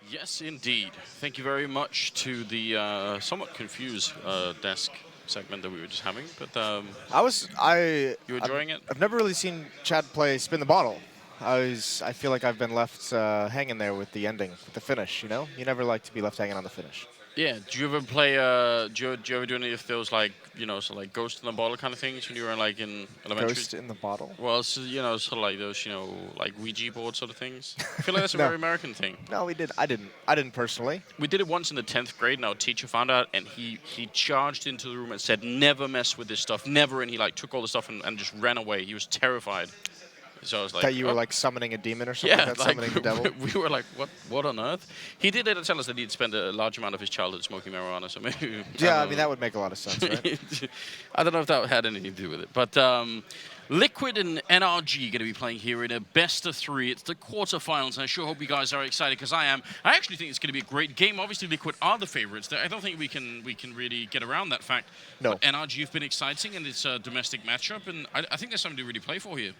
Yes, indeed. Thank you very much to the somewhat confused desk segment that we were just having. But I was I you I've, enjoying it? I've never really seen Chad play spin the bottle. I feel like I've been left hanging there with the ending, with the finish. You know, you never like to be left hanging on the finish. Yeah. Do you ever play? Do you ever do any of those like so like ghost in the bottle kind of things when you were like in elementary? Ghost in the bottle? Well, so, sort of like those like Ouija board sort of things. I feel like that's a No, very American thing. no, we did. I didn't. I didn't personally. We did it once in the 10th grade, and our teacher found out, and he charged into the room and said, "Never mess with this stuff, never." And he like took all the stuff and just ran away. He was terrified. So I was like, That you were "Oh, like summoning a demon or something like yeah." that, Like summoning the devil. we were like, "What on earth?" He did later tell us that he'd spent a large amount of his childhood smoking marijuana. So maybe Yeah, I mean that would make a lot of sense, right? I don't know if that had anything to do with it, but Liquid and NRG going to be playing here in a best of three. It's the quarterfinals, and I sure hope you guys are excited because I am. I actually think it's going to be a great game. Obviously, Liquid are the favorites. I don't think we can really get around that fact. No. But NRG have been exciting, and it's a domestic matchup, and I think there's something to really play for here.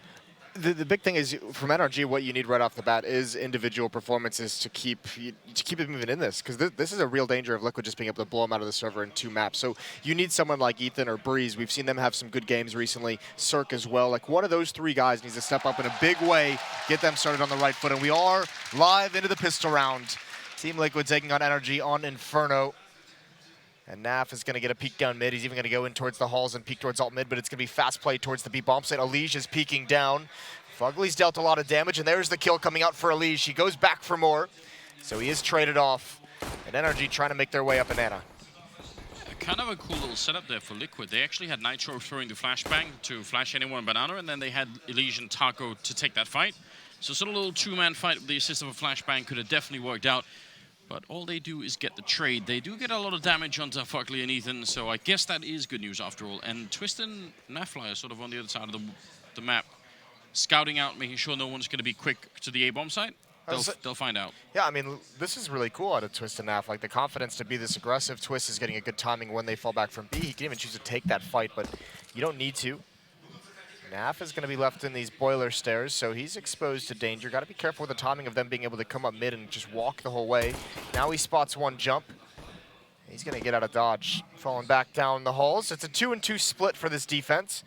The big thing is from NRG, what you need right off the bat is individual performances to keep it moving in this, because this is a real danger of Liquid just being able to blow them out of the server in 2 maps. So you need someone like Ethan or Breeze. We've seen them have some good games recently. Cirque as well. Like one of those 3 guys needs to step up in a big way, get them started on the right foot. And we are live into the pistol round. Team Liquid taking on NRG on Inferno. And Naf is going to get a peek down mid. He's even going to go in towards the halls and peek towards alt mid, but it's going to be fast play towards the B bomb site. Alige is peeking down. Fugly's dealt a lot of damage, and there's the kill coming out for Alige. He goes back for more, so he is traded off. And NRG trying to make their way up Banana. Kind of a cool little setup there for Liquid. They actually had Nitro throwing the flashbang to flash anyone in Banana, and then they had Elysian Taco to take that fight. So sort of a little 2-man fight with the assist of a flashbang could have definitely worked out. But all they do is get the trade. They do get a lot of damage onto Fugly and Ethan, so I guess that is good news after all. And Twist and Nafly are sort of on the other side of the map, scouting out, making sure no one's going to be quick to the A-bomb site. They'll find out. Yeah, I mean, this is really cool out of Twist and Naf. Like, the confidence to be this aggressive. Twist is getting a good timing when they fall back from B. He can even choose to take that fight, but you don't need to. Naf is going to be left in these boiler stairs, so he's exposed to danger. Got to be careful with the timing of them being able to come up mid and just walk the whole way. Now he spots one jump. He's going to get out of dodge, falling back down the halls. It's a 2-2 split for this defense.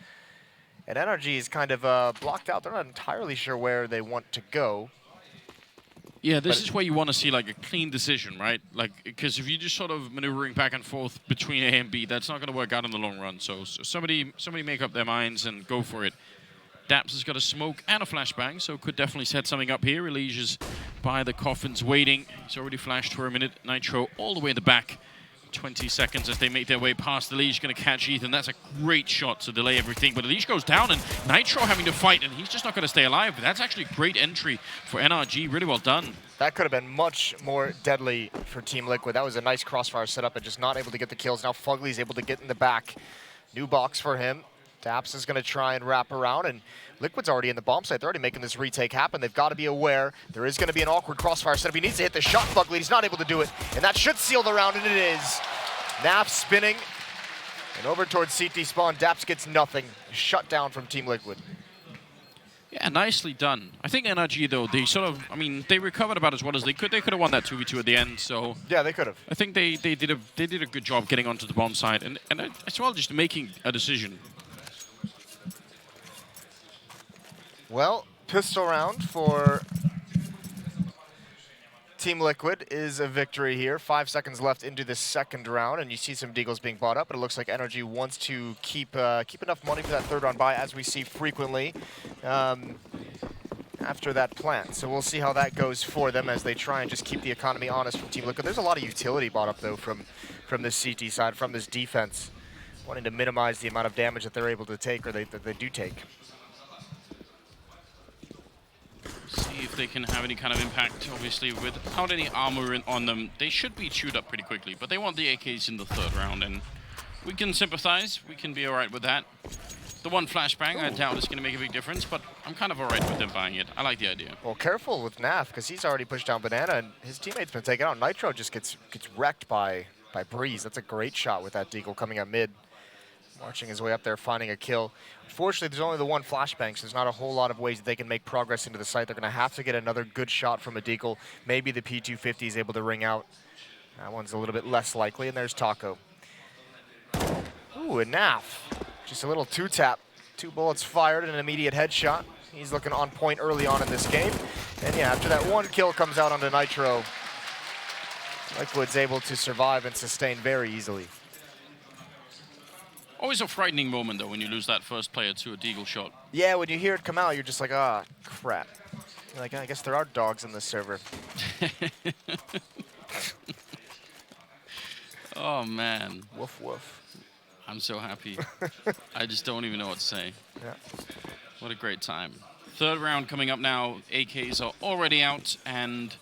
And NRG is kind of blocked out. They're not entirely sure where they want to go. Yeah, this is where you want to see like a clean decision, right? Like, because if you're just sort of maneuvering back and forth between A and B, that's not going to work out in the long run. So somebody make up their minds and go for it. Daps has got a smoke and a flashbang, so could definitely set something up here. Elysia's by the coffins waiting. He's already flashed for a minute. Nitro all the way in the back. 20 seconds as they make their way past. Alige going to catch Ethan. That's a great shot to delay everything. But Alige goes down, and Nitro having to fight, and he's just not going to stay alive. But that's actually a great entry for NRG. Really well done. That could have been much more deadly for Team Liquid. That was a nice crossfire setup, and just not able to get the kills. Now Fugly's able to get in the back. New box for him. Daps is going to try and wrap around, and Liquid's already in the bomb site. They're already making this retake happen. They've got to be aware. There is going to be an awkward crossfire setup. He needs to hit the shot, Fugly. He's not able to do it, and that should seal the round, and it is. Naf spinning, and over towards CT spawn. Daps gets nothing. Shut down from Team Liquid. Yeah, nicely done. I think NRG, though, they sort of, I mean, they recovered about as well as they could. They could have won that 2v2 at the end, so... Yeah, they could have. I think they did a good job getting onto the bomb site, and as well just making a decision. Well, pistol round for Team Liquid is a victory here. 5 seconds left into the second round, and you see some deagles being bought up, but it looks like NRG wants to keep enough money for that third round buy, as we see frequently after that plant. So we'll see how that goes for them as they try and just keep the economy honest from Team Liquid. There's a lot of utility bought up, though, from this CT side, from this defense, wanting to minimize the amount of damage that they're able to take, or that they do take. See if they can have any kind of impact. Obviously, without any armor on them, they should be chewed up pretty quickly. But they want the AKs in the third round, and we can sympathize. We can be all right with that. The one flashbang, I doubt is going to make a big difference, but I'm kind of all right with them buying it. I like the idea. Well, careful with Naf, because he's already pushed down Banana, and his teammate's been taken out. Nitro just gets wrecked by Breeze. That's a great shot with that deagle coming out mid. Marching his way up there, finding a kill. Unfortunately, there's only the one flashbang, so there's not a whole lot of ways that they can make progress into the site. They're going to have to get another good shot from a deagle. Maybe the P250 is able to ring out. That one's a little bit less likely, and there's Taco. Ooh, and Naf. Just a little two-tap. 2 bullets fired and an immediate headshot. He's looking on point early on in this game. And yeah, after that one kill comes out onto Nitro, Liquid's able to survive and sustain very easily. Always a frightening moment, though, when you lose that first player to a deagle shot. Yeah, when you hear it come out, you're just like, ah, crap. You're like, I guess there are dogs in this server. Oh, man. Woof, woof. I'm so happy. I just don't even know what to say. Yeah. What a great time. Third round coming up now. AKs are already out, and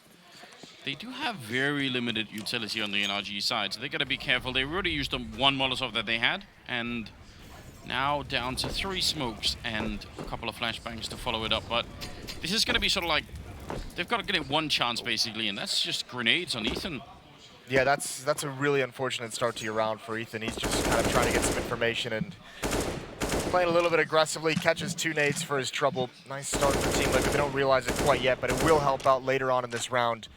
they do have very limited utility on the NRG side, so they got to be careful. They already used the one Molotov that they had, and now down to 3 smokes and a couple of flashbangs to follow it up. But this is going to be sort of like, they've got to get it one chance, basically, and that's just grenades on Ethan. Yeah, that's a really unfortunate start to your round for Ethan. He's just kind of trying to get some information and playing a little bit aggressively, catches 2 nades for his trouble. Nice start for Team Liquid. They don't realize it quite yet, but it will help out later on in this round.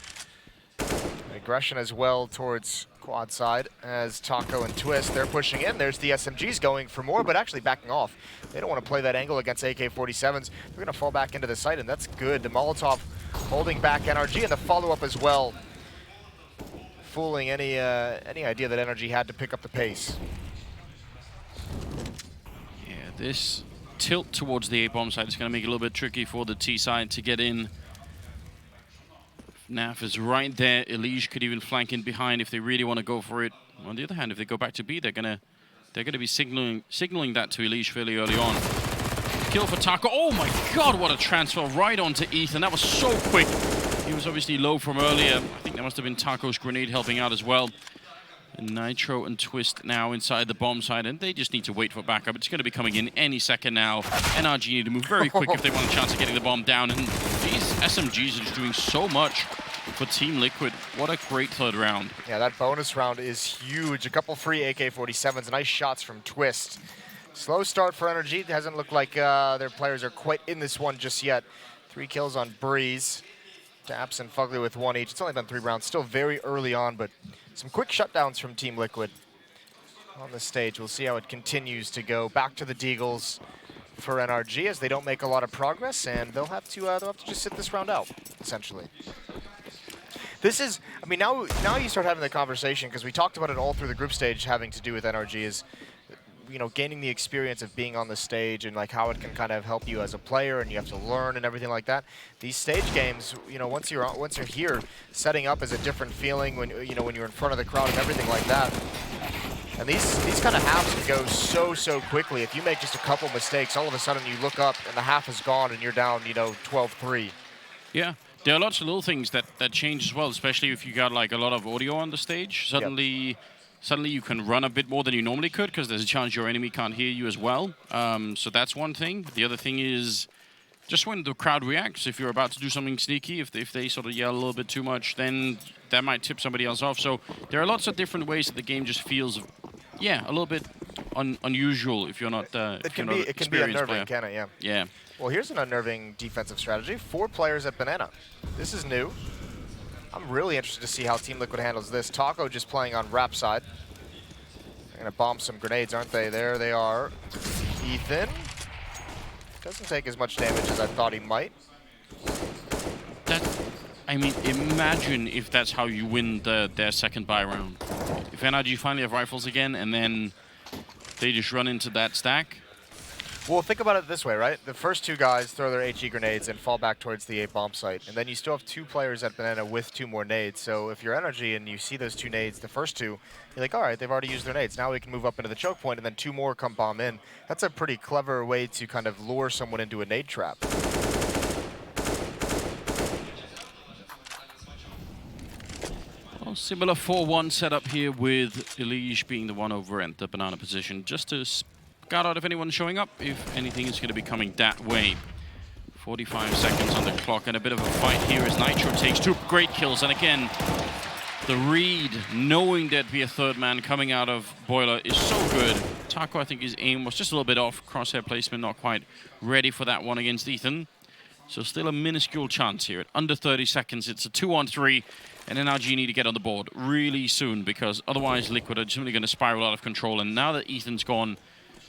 Aggression as well towards quad side as Taco and Twist, they're pushing in. There's the SMGs going for more, but actually backing off. They don't want to play that angle against AK-47s. They're going to fall back into the site, and that's good. The Molotov holding back NRG, and the follow-up as well, fooling any idea that NRG had to pick up the pace. Yeah, this tilt towards the A-bomb side is going to make it a little bit tricky for the T side to get in. Naf is right there. Elige could even flank in behind if they really want to go for it. On the other hand, if they go back to B, they're gonna be signaling that to Elige fairly early on. Kill for Taco. Oh my God! What a transfer right onto Ethan. That was so quick. He was obviously low from earlier. I think that must have been Taco's grenade helping out as well. And Nitro and Twist now inside the bomb side, and they just need to wait for backup. It's going to be coming in any second now. NRG need to move very quick if they want a chance of getting the bomb down. And these SMGs are just doing so much for Team Liquid. What a great third round. Yeah, that bonus round is huge. A couple free AK-47s, nice shots from Twist. Slow start for NRG. It hasn't looked like their players are quite in this one just yet. 3 kills on Breeze. Daps and Fugly with 1 each. It's only been 3 rounds. Still very early on, but some quick shutdowns from Team Liquid on the stage. We'll see how it continues to go. Back to the Deagles for NRG as they don't make a lot of progress, and they'll have to just sit this round out, essentially. This is, I mean, now you start having the conversation, because we talked about it all through the group stage having to do with NRG, is, you know, gaining the experience of being on the stage and like how it can kind of help you as a player, and you have to learn and everything like that. These stage games, you know, once you're here, setting up is a different feeling when you're in front of the crowd and everything like that. And these kind of halves can go so quickly. If you make just a couple mistakes, all of a sudden you look up and the half is gone and you're down, you know, 12-3. Yeah. There are lots of little things that change as well, especially if you got like a lot of audio on the stage. Suddenly you can run a bit more than you normally could because there's a chance your enemy can't hear you as well. So that's one thing. The other thing is just when the crowd reacts, if you're about to do something sneaky, if they sort of yell a little bit too much, then that might tip somebody else off. So there are lots of different ways that the game just feels, yeah, a little bit unusual if you're not it can be unnerving, can it? Yeah. Yeah. Well, here's an unnerving defensive strategy. 4 players at Banana. This is new. I'm really interested to see how Team Liquid handles this. Taco just playing on Rap side. They're going to bomb some grenades, aren't they? There they are. Ethan doesn't take as much damage as I thought he might. I mean, imagine if that's how you win their second buy round. If NRG finally have rifles again, and then they just run into that stack. Well, think about it this way, right? The first 2 guys throw their HE grenades and fall back towards the A-bomb site. And then you still have 2 players at Banana with 2 more nades. So if you're NRG and you see those 2 nades, the first 2, you're like, all right, they've already used their nades. Now we can move up into the choke point, and then 2 more come bomb in. That's a pretty clever way to kind of lure someone into a nade trap. Well, similar 4-1 setup here with Elige being the one over at the Banana position, just to scout out if anyone's showing up, if anything is going to be coming that way. 45 seconds on the clock, and a bit of a fight here as Nitro takes 2 great kills. And again, The read, knowing there'd be a third man coming out of Boiler, is so good. Taco, I think his aim was just a little bit off. Crosshair placement not quite ready for that one against Ethan. So still a minuscule chance here. At under 30 seconds, it's a 2-on-3, and NRG need to get on the board really soon, because otherwise Liquid are simply going to spiral out of control. And now that Ethan's gone,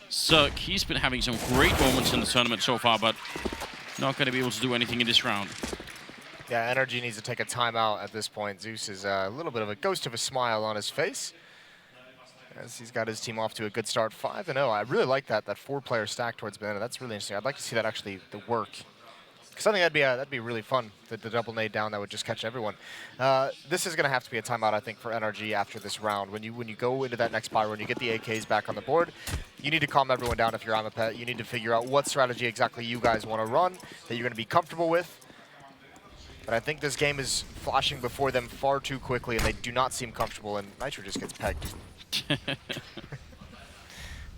Cirque, he's been having some great moments in the tournament so far, but not going to be able to do anything in this round. Yeah, NRG needs to take a timeout at this point. Zeus is a little bit of a ghost of a smile on his face, as he's got his team off to a good start, 5-0. I really like that 4-player stack towards banana. That's really interesting. I'd like to see that actually work. Because I think that'd be really fun, the double nade down that would just catch everyone. This is going to have to be a timeout, I think, for NRG after this round. When you go into that next spiral and you get the AKs back on the board, you need to calm everyone down if you're Amapet. You need to figure out what strategy exactly you guys want to run, that you're going to be comfortable with. But I think this game is flashing before them far too quickly, and they do not seem comfortable, and Nitro just gets pegged.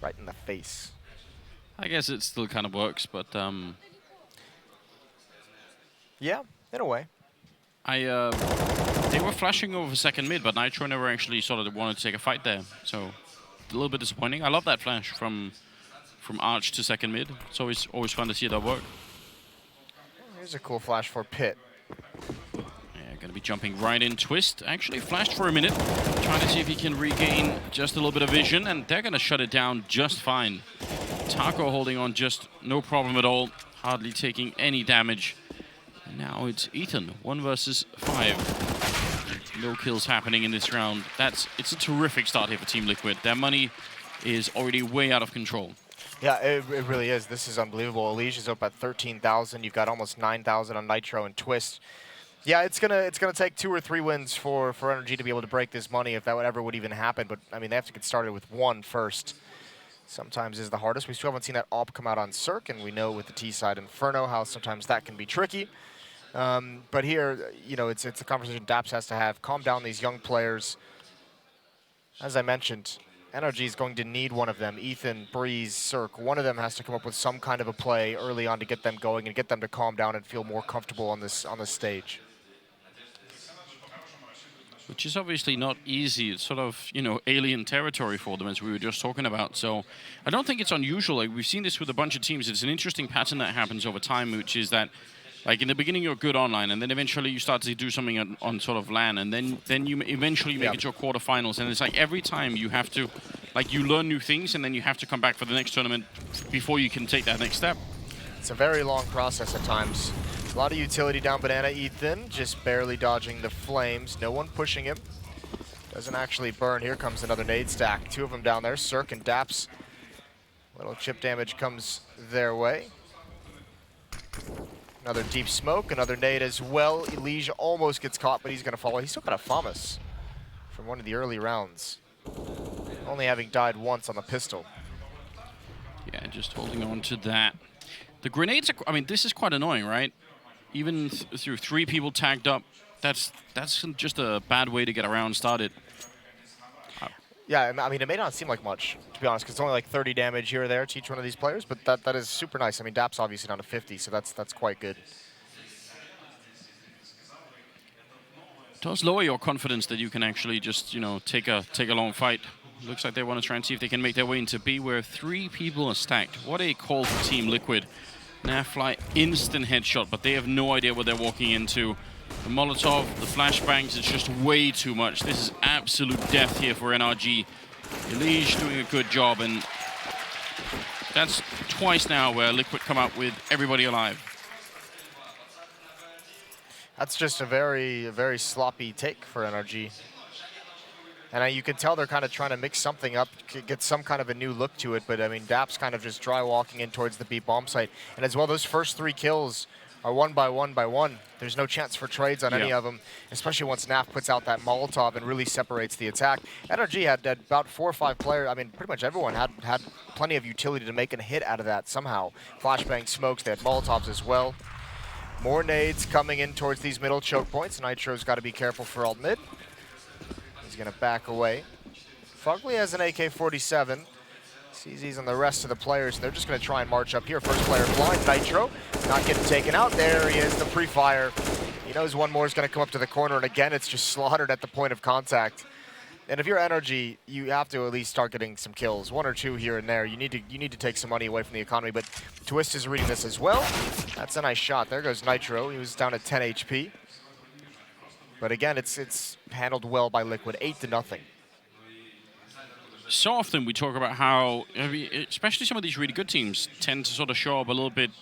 Right in the face. I guess it still kind of works, but... Yeah, in a way. They were flashing over second mid, but Nitro never actually sort of wanted to take a fight there. So a little bit disappointing. I love that flash from Arch to second mid. It's always fun to see that work. Here's a cool flash for Pit. Yeah, going to be jumping right in. Twist actually flashed for a minute, trying to see if he can regain just a little bit of vision, and they're going to shut it down just fine. Taco holding on just no problem at all, hardly taking any damage. Now it's Ethan, 1 versus 5. No kills happening in this round. It's a terrific start here for Team Liquid. Their money is already way out of control. Yeah, it really is. This is unbelievable. Elige is up at 13,000. You've got almost 9,000 on Nitro and Twist. Yeah, it's gonna take 2 or 3 wins for NRG to be able to break this money, if that ever would even happen. But I mean, they have to get started with 1 first. Sometimes is the hardest. We still haven't seen that AWP come out on Cirque, and we know with the T side Inferno how sometimes that can be tricky. But here, you know, it's a conversation Daps has to have. Calm down these young players. As I mentioned, NRG is going to need one of them. Ethan, Breeze, Cirque, one of them has to come up with some kind of a play early on to get them going and get them to calm down and feel more comfortable on this stage. Which is obviously not easy. It's sort of, you know, alien territory for them, as we were just talking about. So I don't think it's unusual. Like, we've seen this with a bunch of teams. It's an interesting pattern that happens over time, which is that, like, in the beginning you're good online, and then eventually you start to do something on sort of LAN, and then you eventually make it to your quarterfinals, and it's like every time you have to, like, you learn new things, and then you have to come back for the next tournament before you can take that next step. It's a very long process at times. A lot of utility down banana. Ethan just barely dodging the flames. No one pushing him. Doesn't actually burn. Here comes another nade stack. 2 of them down there. Cirque and Daps. Little chip damage comes their way. Another deep smoke, another nade as well. Elige almost gets caught, but he's going to follow. He's still got a FAMAS from one of the early rounds, only having died once on the pistol. Yeah, just holding on to that. The grenades are, I mean, this is quite annoying, right? Even through 3 people tagged up, that's just a bad way to get a round started. Yeah, I mean, it may not seem like much, to be honest, because it's only like 30 damage here or there to each one of these players, but that is super nice. I mean, Daps obviously down to 50, so that's quite good. It does lower your confidence that you can actually just, you know, take a long fight. Looks like they want to try and see if they can make their way into B, where 3 people are stacked. What a call for Team Liquid. Nafly, instant headshot, but they have no idea what they're walking into. The Molotov, the flashbangs, it's just way too much. This is absolute death here for NRG. Elige doing a good job, and that's twice now where Liquid come out with everybody alive. That's just a very sloppy take for NRG. And you can tell they're kind of trying to mix something up, get some kind of a new look to it. But I mean, Daps kind of just dry walking in towards the B bomb site. And as well, those first 3 kills are 1 by 1 by 1. There's no chance for trades on any of them, especially once Naf puts out that Molotov and really separates the attack. NRG had about 4 or 5 players. I mean, pretty much everyone had plenty of utility to make a hit out of that somehow. Flashbang smokes, they had Molotovs as well. More nades coming in towards these middle choke points. Nitro's got to be careful for alt mid. He's going to back away. Fugly has an AK-47. CZ's on the rest of the players, and they're just going to try and march up here. First player blind, Nitro, not getting taken out. There he is, the pre-fire. He knows one more is going to come up to the corner, and again, it's just slaughtered at the point of contact. And if you're NRG, you have to at least start getting some kills, 1 or 2 here and there. You need to take some money away from the economy, but Twist is reading this as well. That's a nice shot. There goes Nitro. He was down at 10 HP. But again, it's handled well by Liquid, 8-0. So often we talk about how, especially some of these really good teams, tend to sort of show up a little bit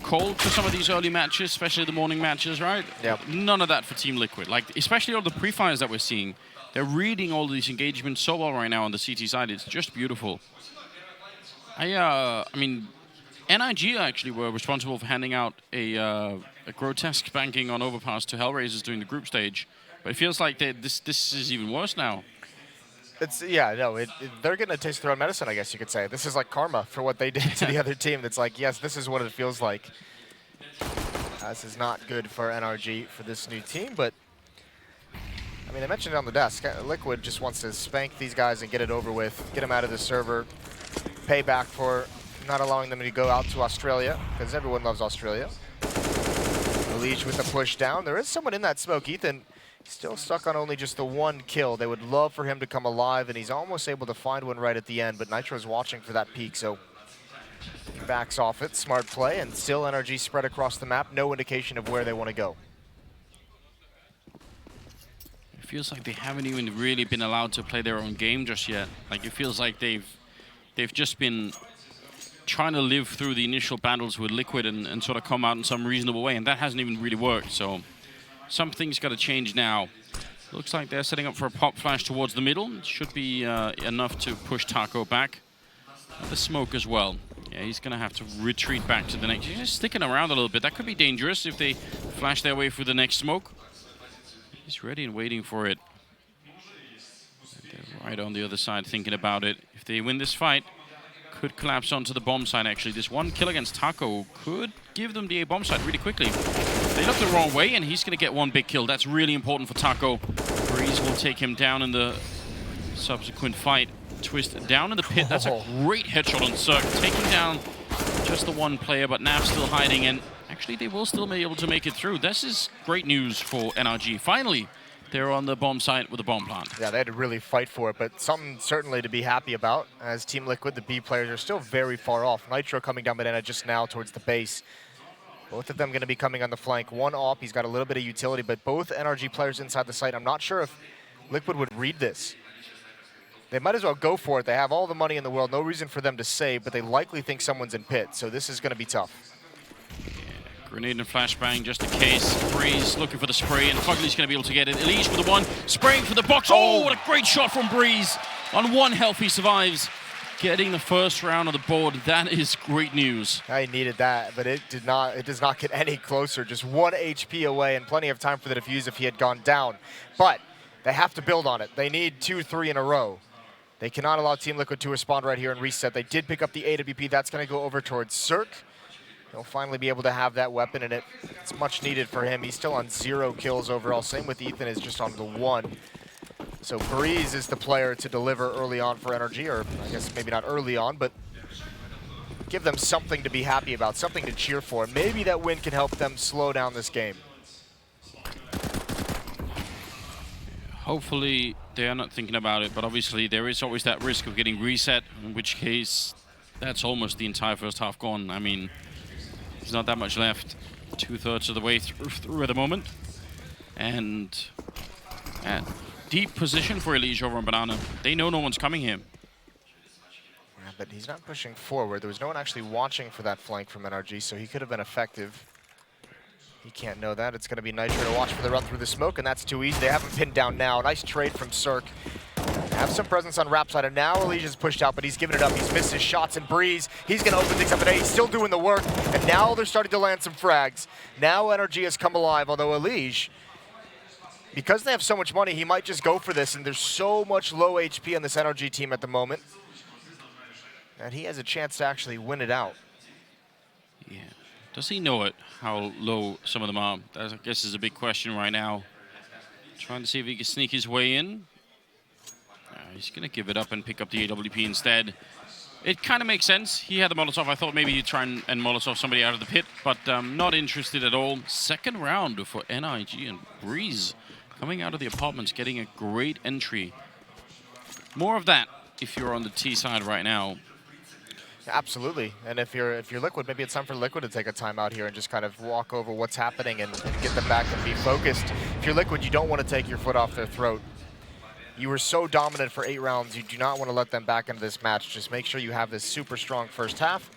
cold for some of these early matches, especially the morning matches, right? Yep. None of that for Team Liquid. Like, especially all the pre-fires that we're seeing. They're reading all these engagements so well right now on the CT side. It's just beautiful. I mean, NRG actually were responsible for handing out a grotesque banking on Overpass to Hellraisers during the group stage. But it feels like this is even worse now. They're getting a taste of their own medicine, I guess you could say. This is like karma for what they did to the other team. That's like, yes, this is what it feels like. This is not good for NRG for this new team, but I mean, I mentioned it on the desk. Liquid just wants to spank these guys and get it over with, get them out of the server, pay back for not allowing them to go out to Australia, because everyone loves Australia. Leash with the push down. There is someone in that smoke. Ethan still stuck on only just the 1 kill. They would love for him to come alive, and he's almost able to find one right at the end, but Nitro's watching for that peak, so he backs off it. Smart play, and still NRG spread across the map. No indication of where they want to go. It feels like they haven't even really been allowed to play their own game just yet. Like, it feels like they've just been trying to live through the initial battles with Liquid and sort of come out in some reasonable way, and that hasn't even really worked, so something's got to change now. Looks like they're setting up for a pop flash towards the middle. It should be enough to push Taco back. The smoke as well. Yeah, he's going to have to retreat back to the next. He's just sticking around a little bit. That could be dangerous if they flash their way through the next smoke. He's ready and waiting for it. They're right on the other side thinking about it. If they win this fight, could collapse onto the bomb side, actually. This 1 kill against Taco could give them the A bomb side really quickly. They look the wrong way, and he's going to get 1 big kill. That's really important for Taco. Breeze will take him down in the subsequent fight. Twist down in the pit. That's a great headshot on Cirque, taking down just the 1 player, but Nav still hiding, and actually they will still be able to make it through. This is great news for NRG. Finally, they're on the bomb site with a bomb plant. Yeah, they had to really fight for it, but something certainly to be happy about. As Team Liquid, the B players are still very far off. Nitro coming down banana just now towards the base. Both of them going to be coming on the flank. One op, he's got a little bit of utility, but both NRG players inside the site. I'm not sure if Liquid would read this. They might as well go for it. They have all the money in the world, no reason for them to save, but they likely think someone's in pit, so this is going to be tough. Grenade and flashbang just in case. Breeze looking for the spray, and Fugly's going to be able to get it. Elish with the 1, spraying for the box. Oh, what a great shot from Breeze. On 1 health, he survives. Getting the first round on the board. That is great news. I needed that, but it does not get any closer. Just 1 HP away and plenty of time for the defuse if he had gone down. But they have to build on it. They need 2, 3 in a row. They cannot allow Team Liquid to respond right here and reset. They did pick up the AWP. That's going to go over towards Cirque. He'll finally be able to have that weapon, and it's much needed for him. He's still on 0 kills overall. Same with Ethan, is just on the 1. So Breeze is the player to deliver early on for NRG, or I guess maybe not early on, but give them something to be happy about, something to cheer for. Maybe that win can help them slow down this game. Hopefully they are not thinking about it, but obviously there is always that risk of getting reset, in which case that's almost the entire first half gone. I mean, there's not that much left. 2/3 of the way through at the moment. And deep position for Elige over on Banana. They know no one's coming here. Yeah, but he's not pushing forward. There was no one actually watching for that flank from NRG, so he could have been effective. He can't know that. It's going to be Nitro to watch for the run through the smoke, and that's too easy. They have him pinned down now. Nice trade from Cirque. Have some presence on Rap side, and now Elige's pushed out, but he's given it up. He's missed his shots, and Breeze, he's going to open things up today. He's still doing the work, and now they're starting to land some frags. Now NRG has come alive, although Elige, because they have so much money, he might just go for this, and there's so much low HP on this NRG team at the moment that he has a chance to actually win it out. Yeah. Does he know it, how low some of them are? That, I guess, is a big question right now. Trying to see if he can sneak his way in. He's going to give it up and pick up the AWP instead. It kind of makes sense. He had the Molotov. I thought maybe he'd try and Molotov somebody out of the pit, but not interested at all. Second round for NRG, and Breeze coming out of the apartments, getting a great entry. More of that if you're on the T side right now. Absolutely, and if you're Liquid, maybe it's time for Liquid to take a timeout here and just kind of walk over what's happening and get them back and be focused. If you're Liquid, you don't want to take your foot off their throat. You were so dominant for 8 rounds, you do not want to let them back into this match. Just make sure you have this super strong first half,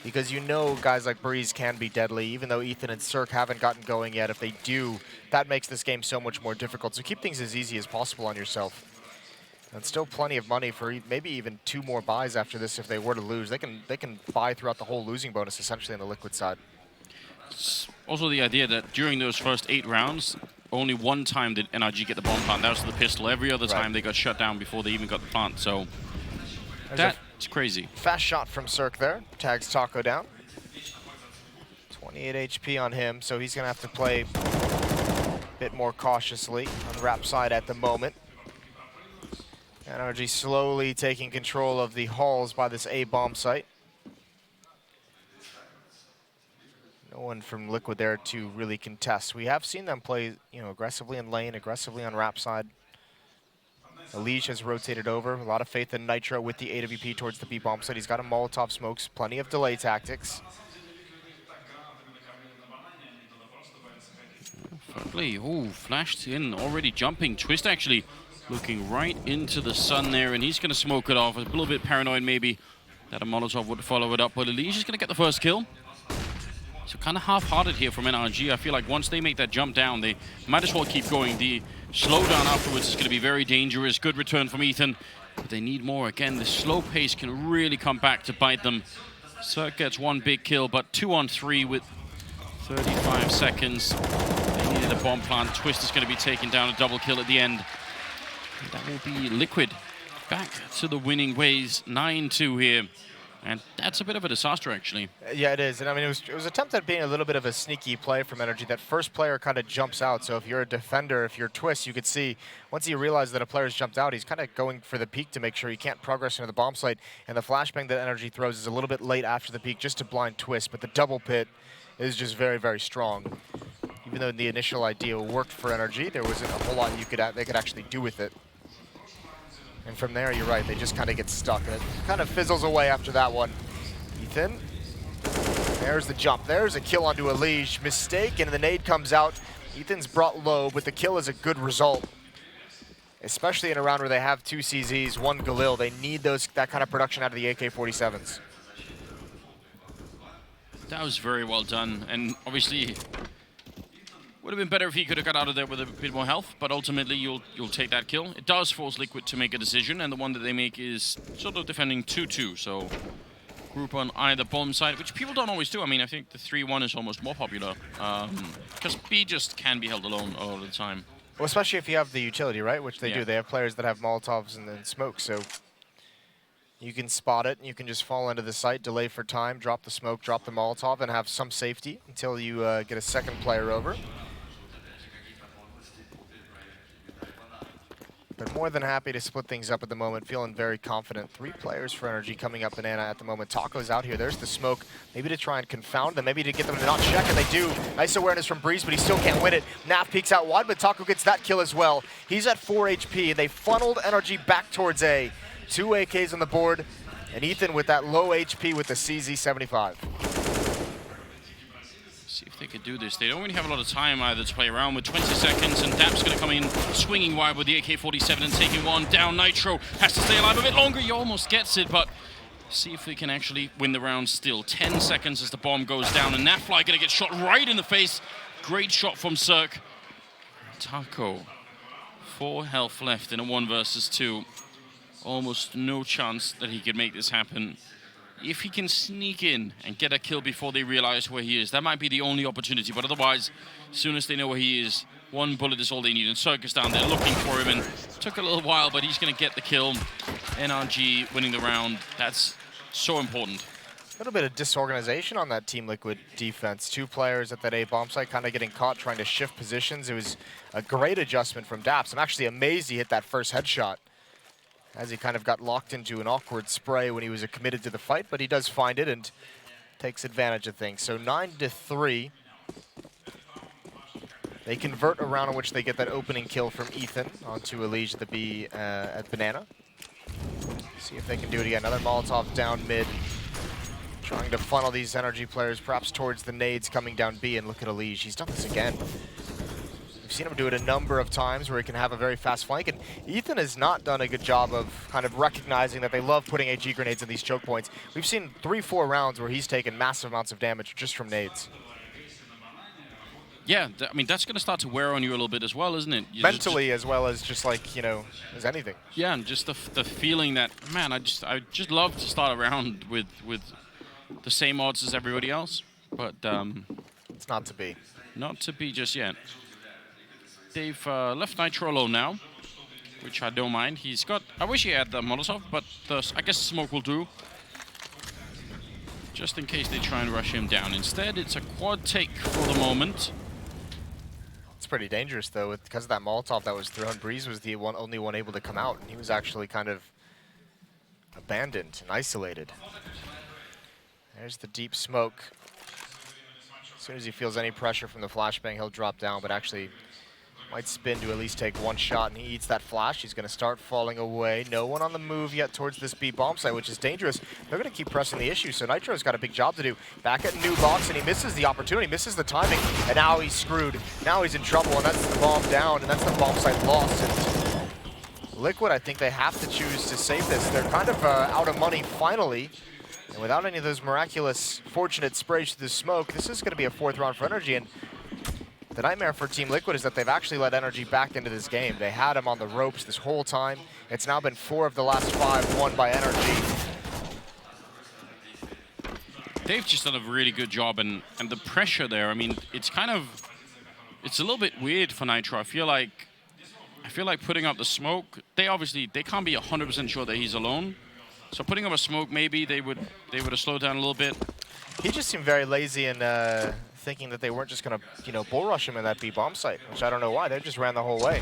because you know guys like Breeze can be deadly. Even though Ethan and Cirque haven't gotten going yet, if they do, that makes this game so much more difficult. So keep things as easy as possible on yourself. And still plenty of money for maybe even 2 more buys after this if they were to lose. They can buy throughout the whole losing bonus essentially on the Liquid side. It's also the idea that during those first 8 rounds, only one time did NRG get the bomb plant. That was the pistol. Every other time they got shut down before they even got the plant. So that's crazy. Fast shot from Cirque there. Tags Taco down. 28 HP on him, so he's going to have to play a bit more cautiously on the Rap side at the moment. NRG slowly taking control of the halls by this A bomb site. No one from Liquid there to really contest. We have seen them play, aggressively in lane, aggressively on Rap side. Elige has rotated over. A lot of faith in Nitro with the AWP towards the B bomb site. He's got a Molotov smokes, plenty of delay tactics. Oh, flashed in, already jumping. Twist actually looking right into the sun there, and he's going to smoke it off. A little bit paranoid maybe that a Molotov would follow it up, but Elige is going to get the first kill. So kind of half-hearted here from NRG. I feel like once they make that jump down, they might as well keep going. The slowdown afterwards is going to be very dangerous. Good return from Ethan, but they need more. Again, the slow pace can really come back to bite them. Cirque gets 1 big kill, but 2 on 3 with 35 seconds. They needed a bomb plant. Twist is going to be taking down a double kill at the end. And that will be Liquid back to the winning ways, 9-2 here. And that's a bit of a disaster, actually. Yeah, it is. And I mean, it was attempted at being a little bit of a sneaky play from NRG. That first player kind of jumps out. So if you're a defender, if you're Twist, you could see once he realizes that a player's jumped out, he's kind of going for the peak to make sure he can't progress into the bomb site. And the flashbang that NRG throws is a little bit late after the peak just to blind Twist. But the double pit is just very, very strong. Even though the initial idea worked for NRG, there wasn't a whole lot they could actually do with it. And from there, you're right, they just kind of get stuck, and it kind of fizzles away after that one. Ethan, there's the jump. There's a kill onto Elige. Mistake, and the nade comes out. Ethan's brought low, but the kill is a good result. Especially in a round where they have 2 CZs, 1 Galil. They need that kind of production out of the AK-47s. That was very well done, and obviously would have been better if he could have got out of there with a bit more health, but ultimately you'll take that kill. It does force Liquid to make a decision, and the one that they make is sort of defending 2-2, so group on either bomb side, which people don't always do. I mean, I think the 3-1 is almost more popular, because B just can be held alone all the time. Well, especially if you have the utility, right, which they do. They have players that have Molotovs and then smoke, so you can spot it, and you can just fall into the site, delay for time, drop the smoke, drop the Molotov, and have some safety until you get a second player over. But more than happy to split things up at the moment, feeling very confident. 3 players for NRG coming up Banana at the moment. Taco's out here. There's the smoke. Maybe to try and confound them. Maybe to get them to not check, and they do. Nice awareness from Breeze, but he still can't win it. Naf peeks out wide, but Taco gets that kill as well. He's at 4 HP, and they funneled NRG back towards A. 2 AKs on the board, and Ethan with that low HP with the CZ75. See if they could do this. They don't really have a lot of time either to play around with. 20 seconds, and Dap's going to come in swinging wide with the AK-47 and taking one down. Nitro has to stay alive a bit longer. He almost gets it, but see if they can actually win the round still. 10 seconds as the bomb goes down, and Nafly going to get shot right in the face. Great shot from Cirque. Taco, 4 health left in a 1 versus 2. Almost no chance that he could make this happen. If he can sneak in and get a kill before they realize where he is, that might be the only opportunity. But otherwise, as soon as they know where he is, 1 bullet is all they need. And Cirque is down there looking for him, and took a little while, but he's going to get the kill. NRG winning the round. That's so important. A little bit of disorganization on that Team Liquid defense. 2 players at that A bomb site kind of getting caught trying to shift positions. It was a great adjustment from Daps. I'm actually amazed he hit that first headshot. as he kind of got locked into an awkward spray when he was committed to the fight, but he does find it and takes advantage of things. So 9-3. They convert a round in which they get that opening kill from Ethan onto Elige at the B at Banana. See if they can do it again. Another Molotov down mid. Trying to funnel these NRG players perhaps towards the nades coming down B, and look at Elige. He's done this again. We've seen him do it a number of times where he can have a very fast flank, and Ethan has not done a good job of kind of recognizing that they love putting AG grenades in these choke points. We've seen 3-4 rounds where he's taken massive amounts of damage just from nades. Yeah, I mean, that's going to start to wear on you a little bit as well, isn't it? Mentally, as well as just like, you know, as anything. Yeah, and just the feeling that, man, I just love to start a round with the same odds as everybody else, but it's not to be. Not to be just yet. They've left Nitro alone now, which I don't mind. He's got, I wish he had the Molotov, but I guess smoke will do. Just in case they try and rush him down. Instead, it's a quad take for the moment. It's pretty dangerous though, because of that Molotov that was thrown. Breeze was the only one able to come out, and he was actually kind of abandoned and isolated. There's the deep smoke. As soon as he feels any pressure from the flashbang, he'll drop down, but actually might spin to at least take one shot, and he eats that flash. He's going to start falling away. No one on the move yet towards this B bomb site, which is dangerous. They're going to keep pressing the issue, so Nitro's got a big job to do. Back at new box, and he misses the opportunity, misses the timing, and now he's screwed. Now he's in trouble, and that's the bomb down, and that's the bomb site lost. And Liquid, I think they have to choose to save this. They're kind of out of money finally, and without any of those miraculous, fortunate sprays to the smoke, this is going to be a 4th round for NRG. And the nightmare for Team Liquid is that they've actually let NRG back into this game. They had him on the ropes this whole time. It's now been 4 of the last 5 won by NRG. They've just done a really good job, and the pressure there, I mean, it's a little bit weird for Nitro. I feel like putting up the smoke, they can't be 100% sure that he's alone. So putting up a smoke, maybe they would have slowed down a little bit. He just seemed very lazy and thinking that they weren't just going to, you know, bull rush him in that B bomb site, which I don't know why. They just ran the whole way.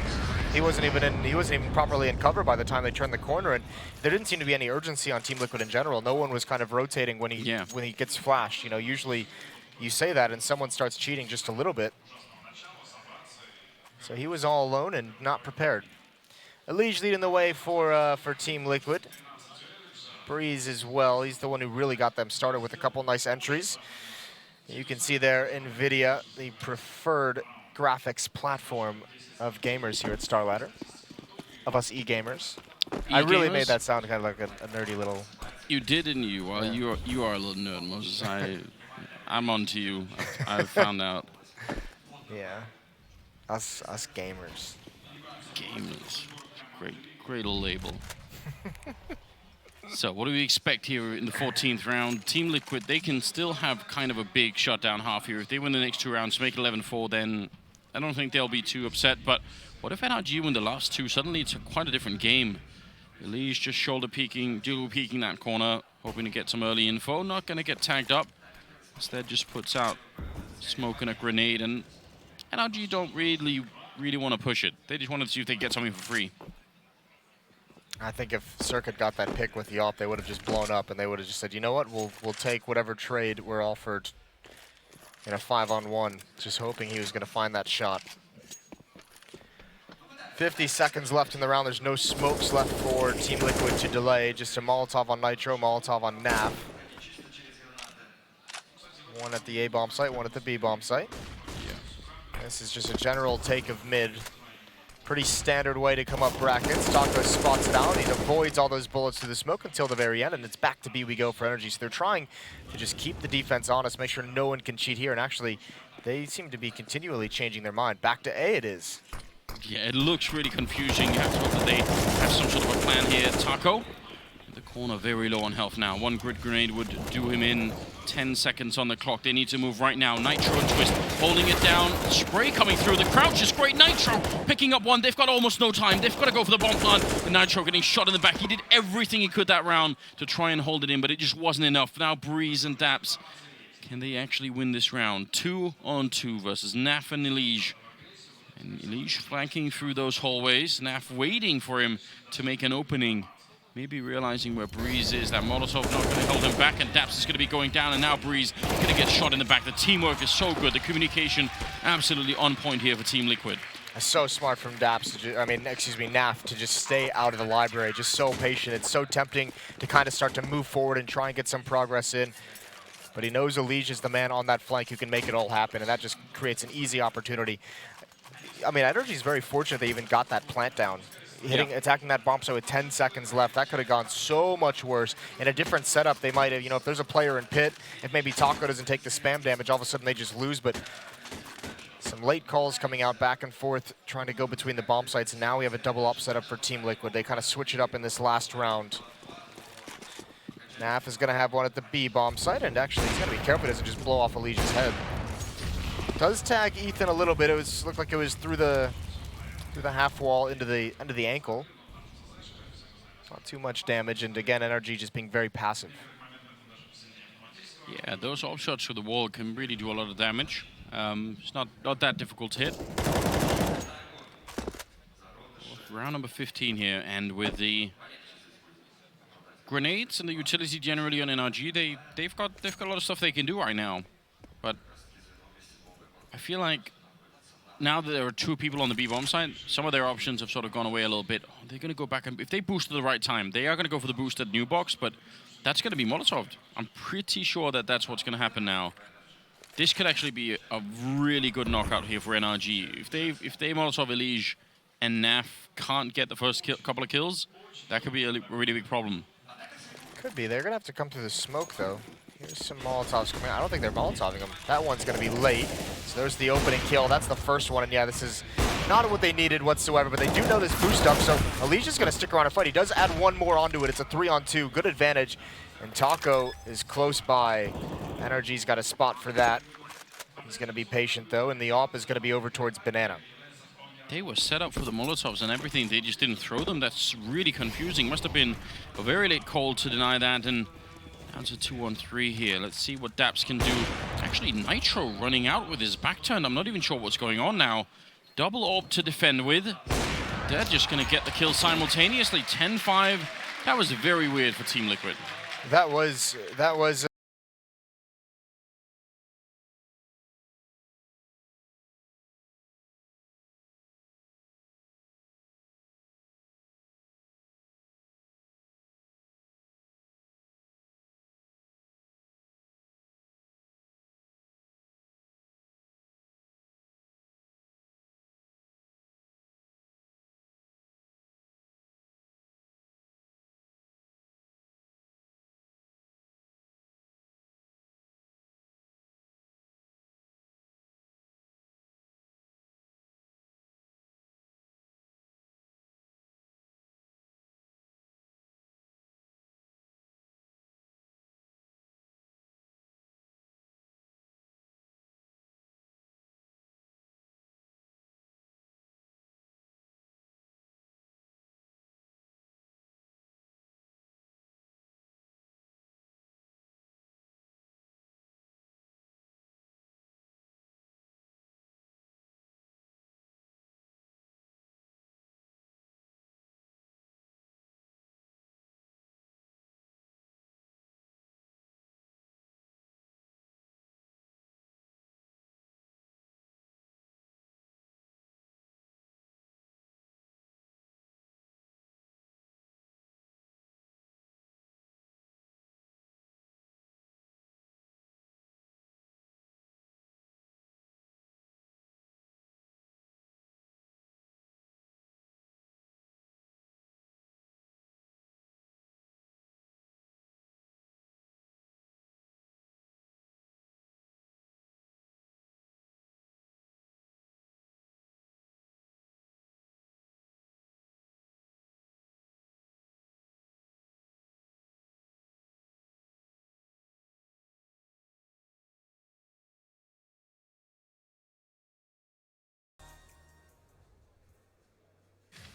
He wasn't even properly in cover by the time they turned the corner, and there didn't seem to be any urgency on Team Liquid in general. No one was kind of rotating when he gets flashed. You know, usually you say that and someone starts cheating just a little bit. So he was all alone and not prepared. Elige leading the way for Team Liquid. Breeze as well. He's the one who really got them started with a couple nice entries. You can see there NVIDIA, the preferred graphics platform of gamers here at StarLadder, of us e-gamers. I really made that sound kind of like a nerdy little... You did, didn't you? Well, yeah. You are a little nerd, Moses. I'm on to you. I've found out. Yeah. Us gamers. Gamers. Great little label. So what do we expect here in the 14th round? Team Liquid, they can still have kind of a big shutdown half here. If they win the next 2 rounds, make 11-4, then I don't think they'll be too upset. But what if NRG win the last 2? Suddenly it's quite a different game. Elige just shoulder peeking, dual peeking that corner, hoping to get some early info. Not going to get tagged up. Instead just puts out smoke and a grenade. And NRG don't really want to push it. They just wanted to see if they get something for free. I think if Circuit got that pick with the AWP, they would have just blown up, and they would have just said, you know what, we'll take whatever trade we're offered in a 5-on-1, just hoping he was going to find that shot. 50 seconds left in the round. There's no smokes left for Team Liquid to delay. Just a Molotov on Nitro, Molotov on NAF. One at the A bomb site, one at the B bomb site. Yeah. This is just a general take of mid. Pretty standard way to come up brackets. Taco spots it out. He avoids all those bullets through the smoke until the very end, and it's back to B we go for NRG. So they're trying to just keep the defense honest, make sure no one can cheat here, and actually, they seem to be continually changing their mind. Back to A it is. Yeah, it looks really confusing. You have to hope that they have some sort of a plan here. Taco, the corner very low on health now. One grid grenade would do him in. 10 seconds on the clock. They need to move right now. Nitro and Twist holding it down. Spray coming through. The crouch is great. Nitro picking up one. They've got almost no time. They've got to go for the bomb plant. And Nitro getting shot in the back. He did everything he could that round to try and hold it in, but it just wasn't enough. Now Breeze and Daps. Can they actually win this round? 2-on-2 versus Naf and Elige. And Elige flanking through those hallways. Naf waiting for him to make an opening Maybe realizing where Breeze is, that Molotov not going to hold him back, and Daps is going to be going down, and now Breeze going to get shot in the back. The teamwork is so good. The communication absolutely on point here for Team Liquid. So smart from Daps, Naf, to just stay out of the library. Just so patient. It's so tempting to kind of start to move forward and try and get some progress in. But he knows Elige is the man on that flank who can make it all happen, and that just creates an easy opportunity. I mean, NRG is very fortunate they even got that plant down. Attacking that bomb, so with 10 seconds left, that could have gone so much worse. In a different setup, they might have, if there's a player in pit, if maybe Taco doesn't take the spam damage, all of a sudden they just lose. But some late calls coming out back and forth, trying to go between the bomb sites. And now we have a double up setup for Team Liquid. They kind of switch it up in this last round. Naf is going to have one at the B bomb site, and actually he's going to be careful he doesn't just blow off Elige's head. Does tag Ethan a little bit. Looked like it was through the half wall into the ankle. Not too much damage, and again, NRG just being very passive. Yeah, those off shots through the wall can really do a lot of damage. It's not that difficult to hit. Round number 15 here, and with the grenades and the utility generally on NRG, they've got a lot of stuff they can do right now. But I feel like now that there are 2 people on the B-bomb side, some of their options have sort of gone away a little bit. They're going to go back, and if they boost at the right time, they are going to go for the boost at new box, but that's going to be Molotov'd. I'm pretty sure that that's what's going to happen now. This could actually be a really good knockout here for NRG. If they Molotov Elige and Naf can't get the first couple of kills, that could be a really big problem. Could be. They're going to have to come through the smoke, though. Here's some Molotovs coming out. I don't think they're Molotoving them. That one's going to be late. So there's the opening kill. That's the first one. And yeah, this is not what they needed whatsoever, but they do know this boost up. So Alicia's going to stick around and fight. He does add one more onto it. It's a 3-on-2. Good advantage. And Taco is close by. NRG's got a spot for that. He's going to be patient, though. And the AWP is going to be over towards Banana. They were set up for the Molotovs and everything. They just didn't throw them. That's really confusing. Must have been a very late call to deny that. And down to 2-on-3 here. Let's see what Daps can do. Actually, Nitro running out with his back turned. I'm not even sure what's going on now. Double AWP to defend with. They're just going to get the kill simultaneously. 10-5. That was very weird for Team Liquid. That was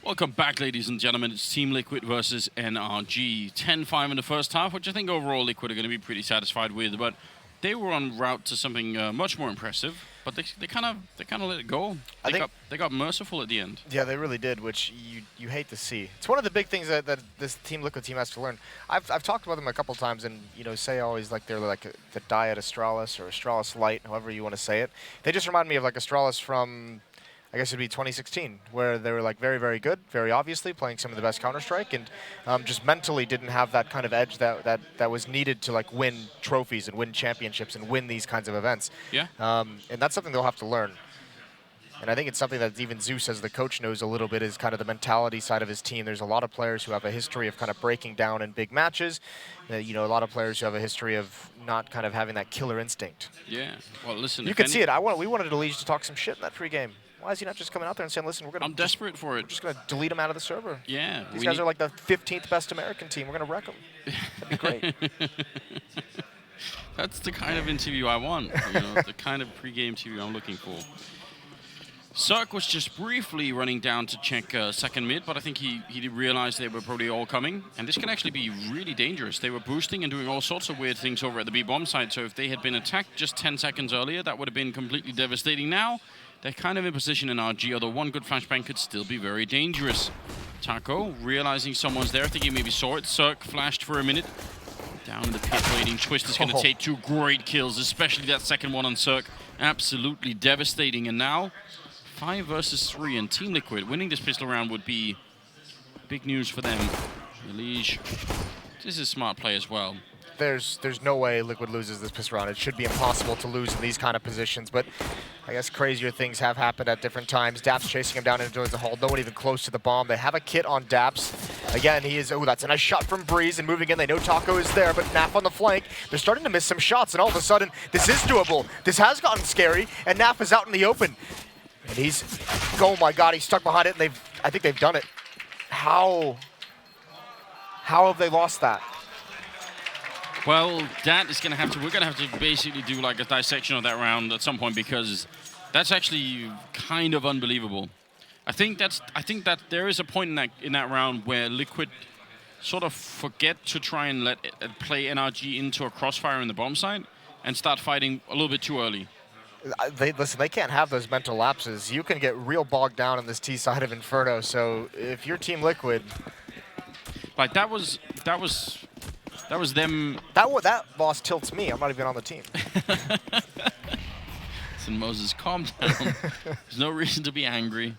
Welcome back, ladies and gentlemen. It's Team Liquid versus NRG. 10-5 in the first half, which I think overall Liquid are going to be pretty satisfied with, but they were en route to something much more impressive. But they kind of let it go. They got merciful at the end. Yeah, they really did, which you hate to see. It's one of the big things that this Team Liquid team has to learn. I've talked about them a couple times, and say always like they're like the Diet Astralis or Astralis Light, however you want to say it. They just remind me of like Astralis from, I guess it'd be 2016, where they were like very, very good, very obviously playing some of the best Counter-Strike, and just mentally didn't have that kind of edge that was needed to like win trophies and win championships and win these kinds of events. Yeah. And that's something they'll have to learn. And I think it's something that even Zeus, as the coach, knows a little bit, is kind of the mentality side of his team. There's a lot of players who have a history of kind of breaking down in big matches. A lot of players who have a history of not kind of having that killer instinct. Yeah. Well, listen. You can see it. We wanted Elige to talk some shit in that pregame. Why is he not just coming out there and saying, listen, I'm desperate for it. We're just going to delete him out of the server. Yeah. These guys are like the 15th best American team. We're going to wreck them. That'd be great. That's the kind of interview I want. The kind of pregame interview I'm looking for. Cirque was just briefly running down to check second mid, but I think he realized they were probably all coming. And this can actually be really dangerous. They were boosting and doing all sorts of weird things over at the B-bomb side. So if they had been attacked just 10 seconds earlier, that would have been completely devastating. Now, they're kind of in position in RG, although one good flashbang could still be very dangerous. Taco, realizing someone's there, I think he maybe saw it. Cirque flashed for a minute. Down in the pit waiting. Twist is going to take 2 great kills, especially that second one on Cirque. Absolutely devastating. And now, 5 versus 3, and Team Liquid winning this pistol round would be big news for them. Elige, this is a smart play as well. There's no way Liquid loses this pistol round. It should be impossible to lose in these kind of positions, but I guess crazier things have happened at different times. Daps chasing him down into the hole. No one even close to the bomb. They have a kit on Daps. Again, he is, that's a nice shot from Breeze, and moving in, they know Taco is there, but Naf on the flank. They're starting to miss some shots, and all of a sudden, this is doable. This has gotten scary, and Naf is out in the open. And he's, oh my God, he's stuck behind it, and I think they've done it. How have they lost that? Well, we're gonna have to basically do like a dissection of that round at some point, because that's actually kind of unbelievable. I think that there is a point in that round where Liquid sort of forget to try and play NRG into a crossfire in the bomb side and start fighting a little bit too early. Listen, they can't have those mental lapses. You can get real bogged down in this T side of Inferno. So if you're Team Liquid, like that was them. That loss tilts me. I'm not even on the team. Listen, Moses, calm down. There's no reason to be angry.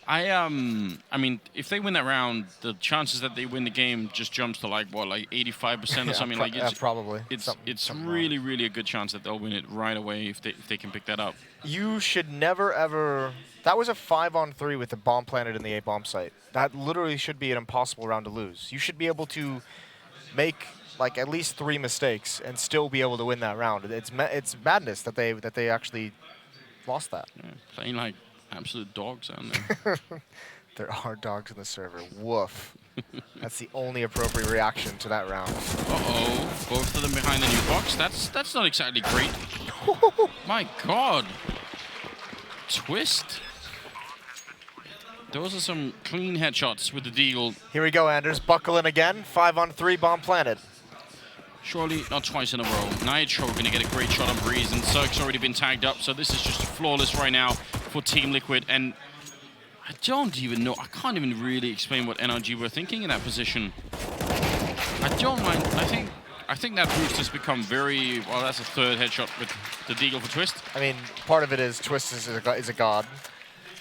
I mean, if they win that round, the chances that they win the game just jumps to like 85% or something. Probably. It's really, really a good chance that they'll win it right away if they can pick that up. You should never ever. That was a 5-on-3 with the bomb planted in the A bomb site. That literally should be an impossible round to lose. You should be able to make like at least 3 mistakes and still be able to win that round. It's madness that they actually lost that. Yeah, playing like absolute dogs on there. There are dogs in the server. Woof. That's the only appropriate reaction to that round. Uh-oh. Both of them behind the new box. That's not exactly great. My God. Twist. Those are some clean headshots with the deagle. Here we go, Anders. Buckle in again. 5-on-3, bomb planted. Surely not twice in a row. Nitro going to get a great shot on Breeze, and Cirque's already been tagged up, so this is just flawless right now for Team Liquid. And I don't even know. I can't even really explain what NRG were thinking in that position. I don't mind. I think that boost has become very well. That's a 3rd headshot with the deagle for Twist. I mean, part of it is Twist is a god.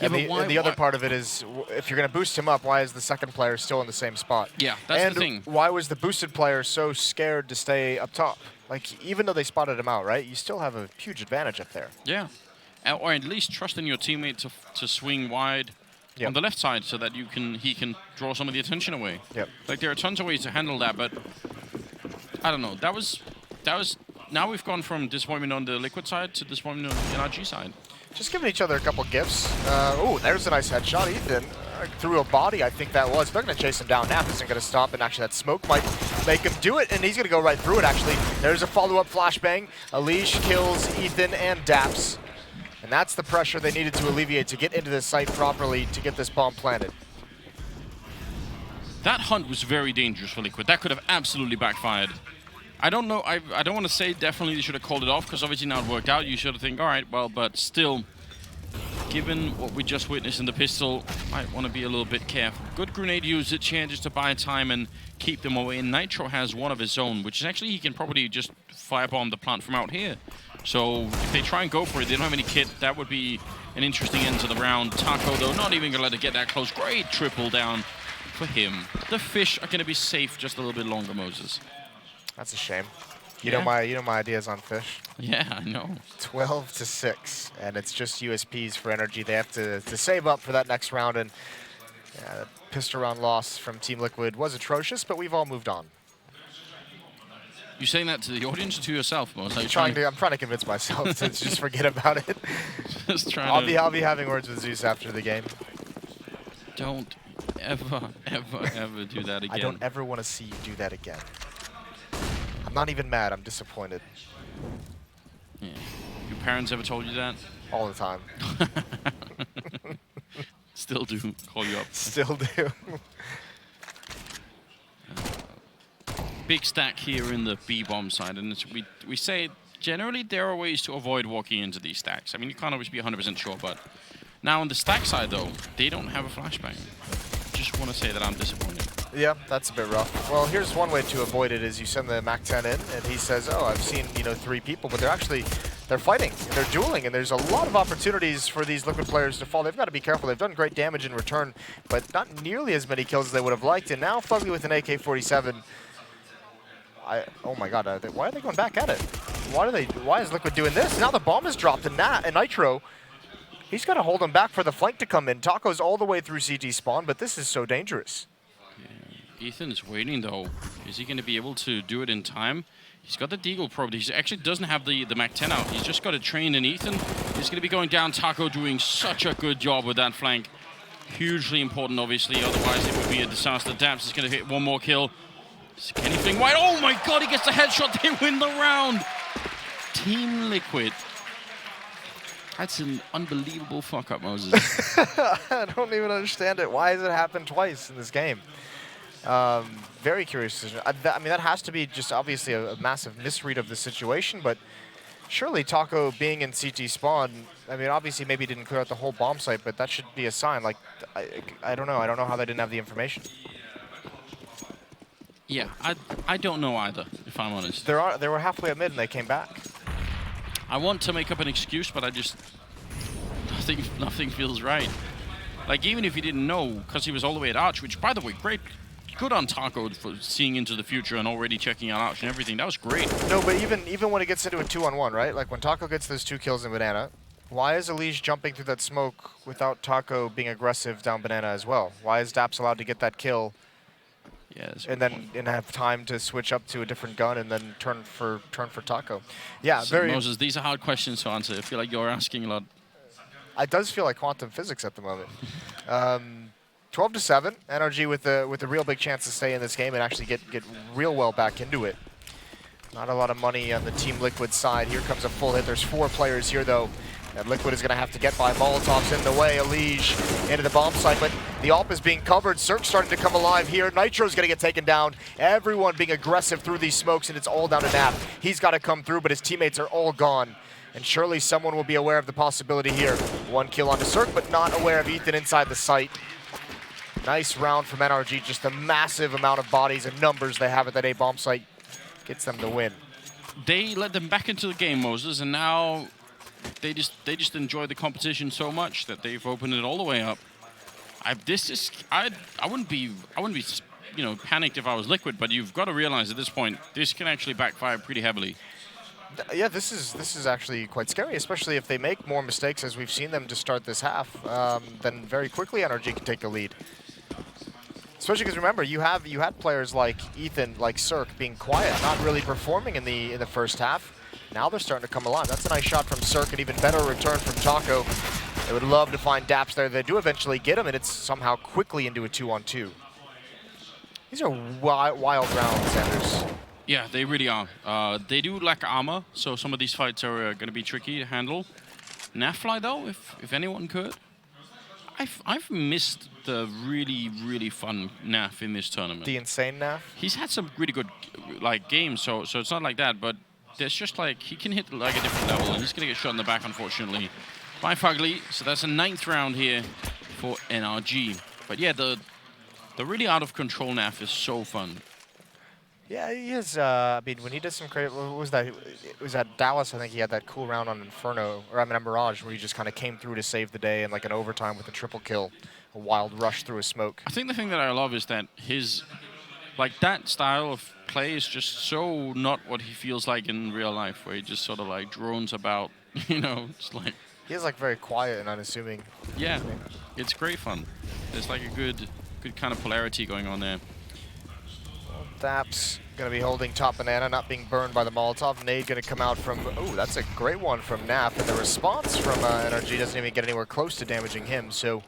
Yeah, and the other part of it is, if you're going to boost him up, why is the second player still in the same spot? Yeah, that's the thing. And why was the boosted player so scared to stay up top? Like, even though they spotted him out, right? You still have a huge advantage up there. Yeah, or at least trusting your teammate to swing wide on the left side so that he can draw some of the attention away. Yep. Like, there are tons of ways to handle that, but I don't know. That was. Now we've gone from disappointment on the Liquid side to disappointment on the NRG side. Just giving each other a couple gifts. Oh, there's a nice headshot. Ethan through a body, I think that was. They're going to chase him down. Nap isn't going to stop, and actually that smoke might make him do it, and he's going to go right through it, actually. There's a follow-up flashbang. Elige kills Ethan and Daps, and that's the pressure they needed to alleviate to get into this site properly to get this bomb planted. That hunt was very dangerous for Liquid. That could have absolutely backfired. I don't know. I don't want to say definitely they should have called it off because obviously now it worked out. You should have think, all right, well, but still, given what we just witnessed in the pistol, might want to be a little bit careful. Good grenade usage here just to buy time and keep them away. And Nitro has one of his own, which is actually he can probably just firebomb the plant from out here. So if they try and go for it, they don't have any kit. That would be an interesting end to the round. Taco, though, not even going to let it get that close. Great triple down for him. The fish are going to be safe just a little bit longer, Moses. That's a shame. You know my ideas on fish. Yeah, I know. 12-6, and it's just USPs for NRG. They have to save up for that next round, and the pistol round loss from Team Liquid was atrocious, but we've all moved on. You saying that to the audience or to yourself, Moses? I'm trying to convince myself to just forget about it. Just trying I'll be having words with Zeus after the game. Don't ever do that again. I don't ever want to see you do that again. I'm not even mad. I'm disappointed. Yeah. Your parents ever told you that? All the time. Still do call you up. Still do. Big stack here in the B-bomb side, and we say generally there are ways to avoid walking into these stacks. I mean, you can't always be 100% sure, but now on the stack side, though, they don't have a flashbang. Just want to say that I'm disappointed. Yeah, that's a bit rough. Well, here's one way to avoid it: is you send the MAC-10 in, and he says, "Oh, I've seen 3 people, but they're fighting, and they're dueling, and there's a lot of opportunities for these Liquid players to fall. They've got to be careful. They've done great damage in return, but not nearly as many kills as they would have liked. And now Fugly with an AK-47." Oh my God! Why are they going back at it? Why is Liquid doing this? Now the bomb is dropped, and Nitro, he's got to hold him back for the flank to come in. Taco's all the way through CT spawn, but this is so dangerous. Yeah. Ethan is waiting though. Is he going to be able to do it in time? He's got the Deagle probably. He actually doesn't have the MAC-10 out. He's just got a train in Ethan. He's going to be going down. Taco doing such a good job with that flank. Hugely important, obviously. Otherwise, it would be a disaster. Daps is going to hit one more kill. Anything wide? Oh my God, he gets the headshot. They win the round. Team Liquid. That's an unbelievable fuck up, Moses. I don't even understand it. Why has it happened twice in this game? Very curious decision. I mean, that has to be just obviously a massive misread of the situation, but surely Taco being in CT spawn, I mean, obviously maybe didn't clear out the whole bomb site, but that should be a sign. Like, I don't know. I don't know how they didn't have the information. Yeah, I don't know either, if I'm honest. They were halfway at mid and they came back. I want to make up an excuse, but I just nothing feels right. Like even if he didn't know, because he was all the way at Arch, which by the way, good on Taco for seeing into the future and already checking out Arch and everything. That was great. No, but even when it gets into a 2-on-1, right? Like when Taco gets those 2 kills in Banana, why is Elige jumping through that smoke without Taco being aggressive down Banana as well? Why is Daps allowed to get that kill? Yes. And then have time to switch up to a different gun and then turn for Taco. Yeah, so very. Moses, these are hard questions to answer. I feel like you're asking a lot. It does feel like quantum physics at the moment. 12-7. NRG with a real big chance to stay in this game and actually get real well back into it. Not a lot of money on the Team Liquid side. Here comes a full hit. There's 4 players here though. And Liquid is going to have to get by. Molotov's in the way. Elige into the bomb site, but the AWP is being covered. Cirque starting to come alive here. Nitro's going to get taken down. Everyone being aggressive through these smokes, and it's all down to Nap. He's got to come through, but his teammates are all gone. And surely someone will be aware of the possibility here. 1 kill onto Cirque, but not aware of Ethan inside the site. Nice round from NRG. Just the massive amount of bodies and numbers they have at that A bomb site gets them the win. They let them back into the game, Moses, and now they just enjoy the competition so much that they've opened it all the way up. I wouldn't be panicked if I was Liquid, but you've got to realize at this point this can actually backfire pretty heavily. Yeah, this is actually quite scary, especially if they make more mistakes as we've seen them to start this half. Then very quickly NRG can take the lead. Especially because remember, you had players like Ethan, like Cirque, being quiet, not really performing in the first half. Now they're starting to come alive. That's a nice shot from Cirque, and even better return from Taco. They would love to find Daps there. They do eventually get him, and it's somehow quickly into a 2-on-2. These are wild rounds, Sanders. Yeah, they really are. They do lack armor, so some of these fights are going to be tricky to handle. Nafly, though, if anyone could. I've missed the really fun NAF in this tournament. The insane NAF? He's had some really good like games, so it's not like that, but there's just like he can hit like a different level, and he's gonna get shot in the back, unfortunately, by Fugly. So that's a 9th round here for NRG. But yeah, the really out of control NAF is so fun. Yeah, he is. I mean, when he did some credit, what was that? It was at Dallas, I think he had that cool round on Inferno, or I mean, on Mirage, where he just kind of came through to save the day in like an overtime with a triple kill, a wild rush through a smoke. I think the thing that I love is that like that style of play is just so not what he feels like in real life, where he just sort of like drones about, you know, just like. He is like very quiet and unassuming. Yeah, it's great fun. There's like a good kind of polarity going on there. Daps going to be holding top banana, not being burned by the Molotov. Nade going to come out from, oh, that's a great one from NAF, and the response from NRG doesn't even get anywhere close to damaging him, so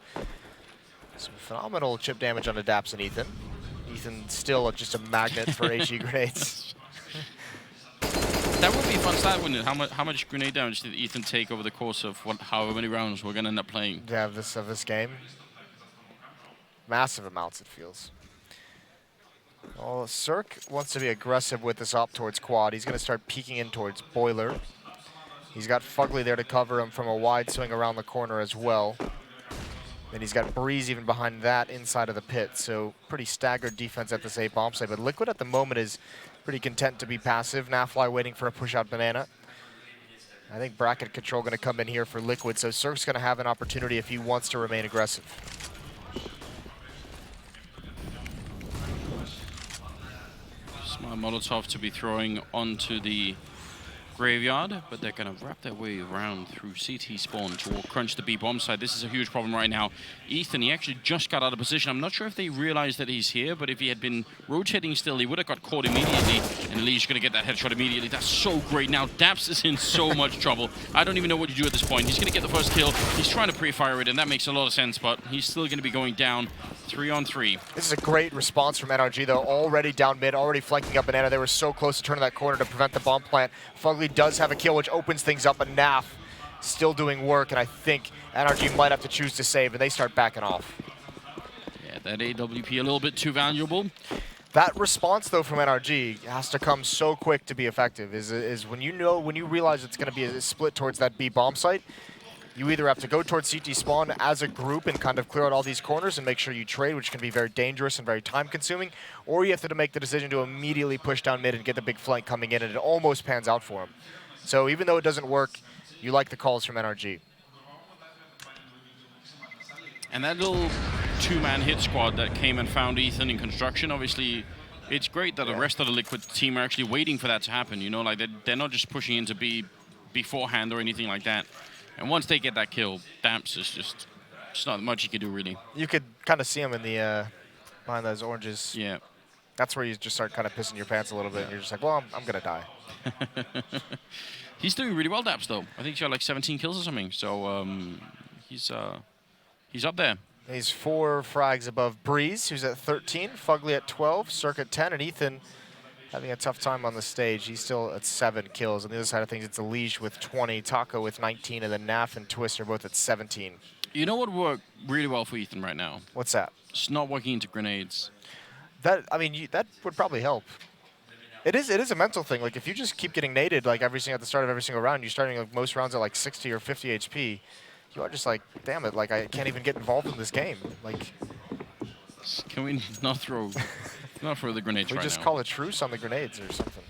some phenomenal chip damage onto Daps and Ethan. Ethan still just a magnet for HE grenades. That would be a fun stat, wouldn't it? How much grenade damage did Ethan take over the course of however many rounds we're going to end up playing? Yeah, of this game. Massive amounts, it feels. Well, Cirque wants to be aggressive with this op towards quad. He's going to start peeking in towards Boiler. He's got Fugly there to cover him from a wide swing around the corner as well. Then he's got Breeze even behind that inside of the pit. So pretty staggered defense at this A bomb site. But Liquid at the moment is pretty content to be passive. Nafly waiting for a push out banana. I think bracket control going to come in here for Liquid. So Cirque's going to have an opportunity if he wants to remain aggressive. Smart Molotov to be throwing onto the graveyard, but they're going to wrap their way around through CT spawn to crunch the B bomb side. This is a huge problem right now. Ethan, he actually just got out of position. I'm not sure if they realized that he's here, but if he had been rotating still, he would have got caught immediately, and Lee's going to get that headshot immediately. That's so great. Now Daps is in so much trouble. I don't even know what to do at this point. He's going to get the first kill. He's trying to pre-fire it, and that makes a lot of sense, but he's still going to be going down 3-on-3. This is a great response from NRG, though. Already down mid, already flanking up banana. They were so close to turning that corner to prevent the bomb plant. Fugly does have a kill, which opens things up, but NAF still doing work, and I think NRG might have to choose to save, and they start backing off. Yeah, that AWP a little bit too valuable. That response, though, from NRG has to come so quick to be effective, is when you realize it's going to be a split towards that B bomb site, you either have to go towards CT spawn as a group and kind of clear out all these corners and make sure you trade, which can be very dangerous and very time-consuming, or you have to make the decision to immediately push down mid and get the big flank coming in, and it almost pans out for him. So even though it doesn't work, you like the calls from NRG. And that little two-man hit squad that came and found Ethan in construction, obviously, it's great that the rest of the Liquid team are actually waiting for that to happen. You know, like they're not just pushing into B beforehand or anything like that. And once they get that kill, Damps is just not much you can do, really. You could kind of see him in the behind those oranges. Yeah. That's where you just start kind of pissing your pants a little bit, and you're just like, well, I'm going to die. He's doing really well, Daps, though. I think he's got like 17 kills or something, so he's up there. He's 4 frags above Breeze, who's at 13, Fugly at 12, Cirque at 10, and Ethan having a tough time on the stage. He's still at 7 kills. On the other side of things, it's Elish with 20, Taco with 19, and then Naf and Twist are both at 17. You know what would work really well for Ethan right now? What's that? It's not working into grenades. That, I mean, that would probably help. It is a mental thing. Like, if you just keep getting naded like at the start of every single round, you're starting like most rounds at like 60 or 50 HP. You are just like, damn it, like I can't even get involved in this game. Like, can we not throw the grenades right now? We just call a truce on the grenades or something.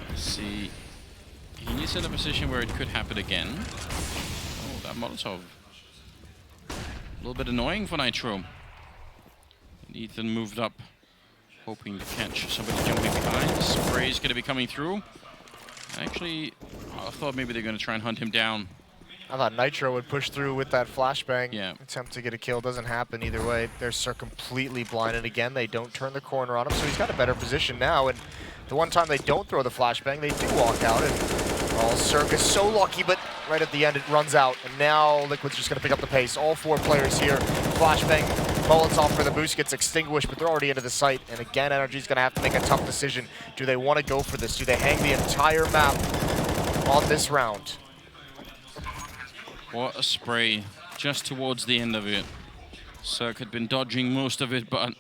Let's see. He needs in a position where it could happen again. Oh, that Molotov. A little bit annoying for Nitro. And Ethan moved up, hoping to catch somebody jumping behind. Spray's going to be coming through. Actually, I thought maybe they're going to try and hunt him down. I thought Nitro would push through with that flashbang. Yeah. Attempt to get a kill. Doesn't happen either way. They're completely blind, and again, they don't turn the corner on him, so he's got a better position now. And the one time they don't throw the flashbang, they do walk out. And Cirque is so lucky, but right at the end, it runs out. And now Liquid's just going to pick up the pace. All 4 players here. Flashbang, Molotov for the boost gets extinguished, but they're already into the site. And again, NRG's going to have to make a tough decision. Do they want to go for this? Do they hang the entire map on this round? What a spray just towards the end of it. Cirque had been dodging most of it, but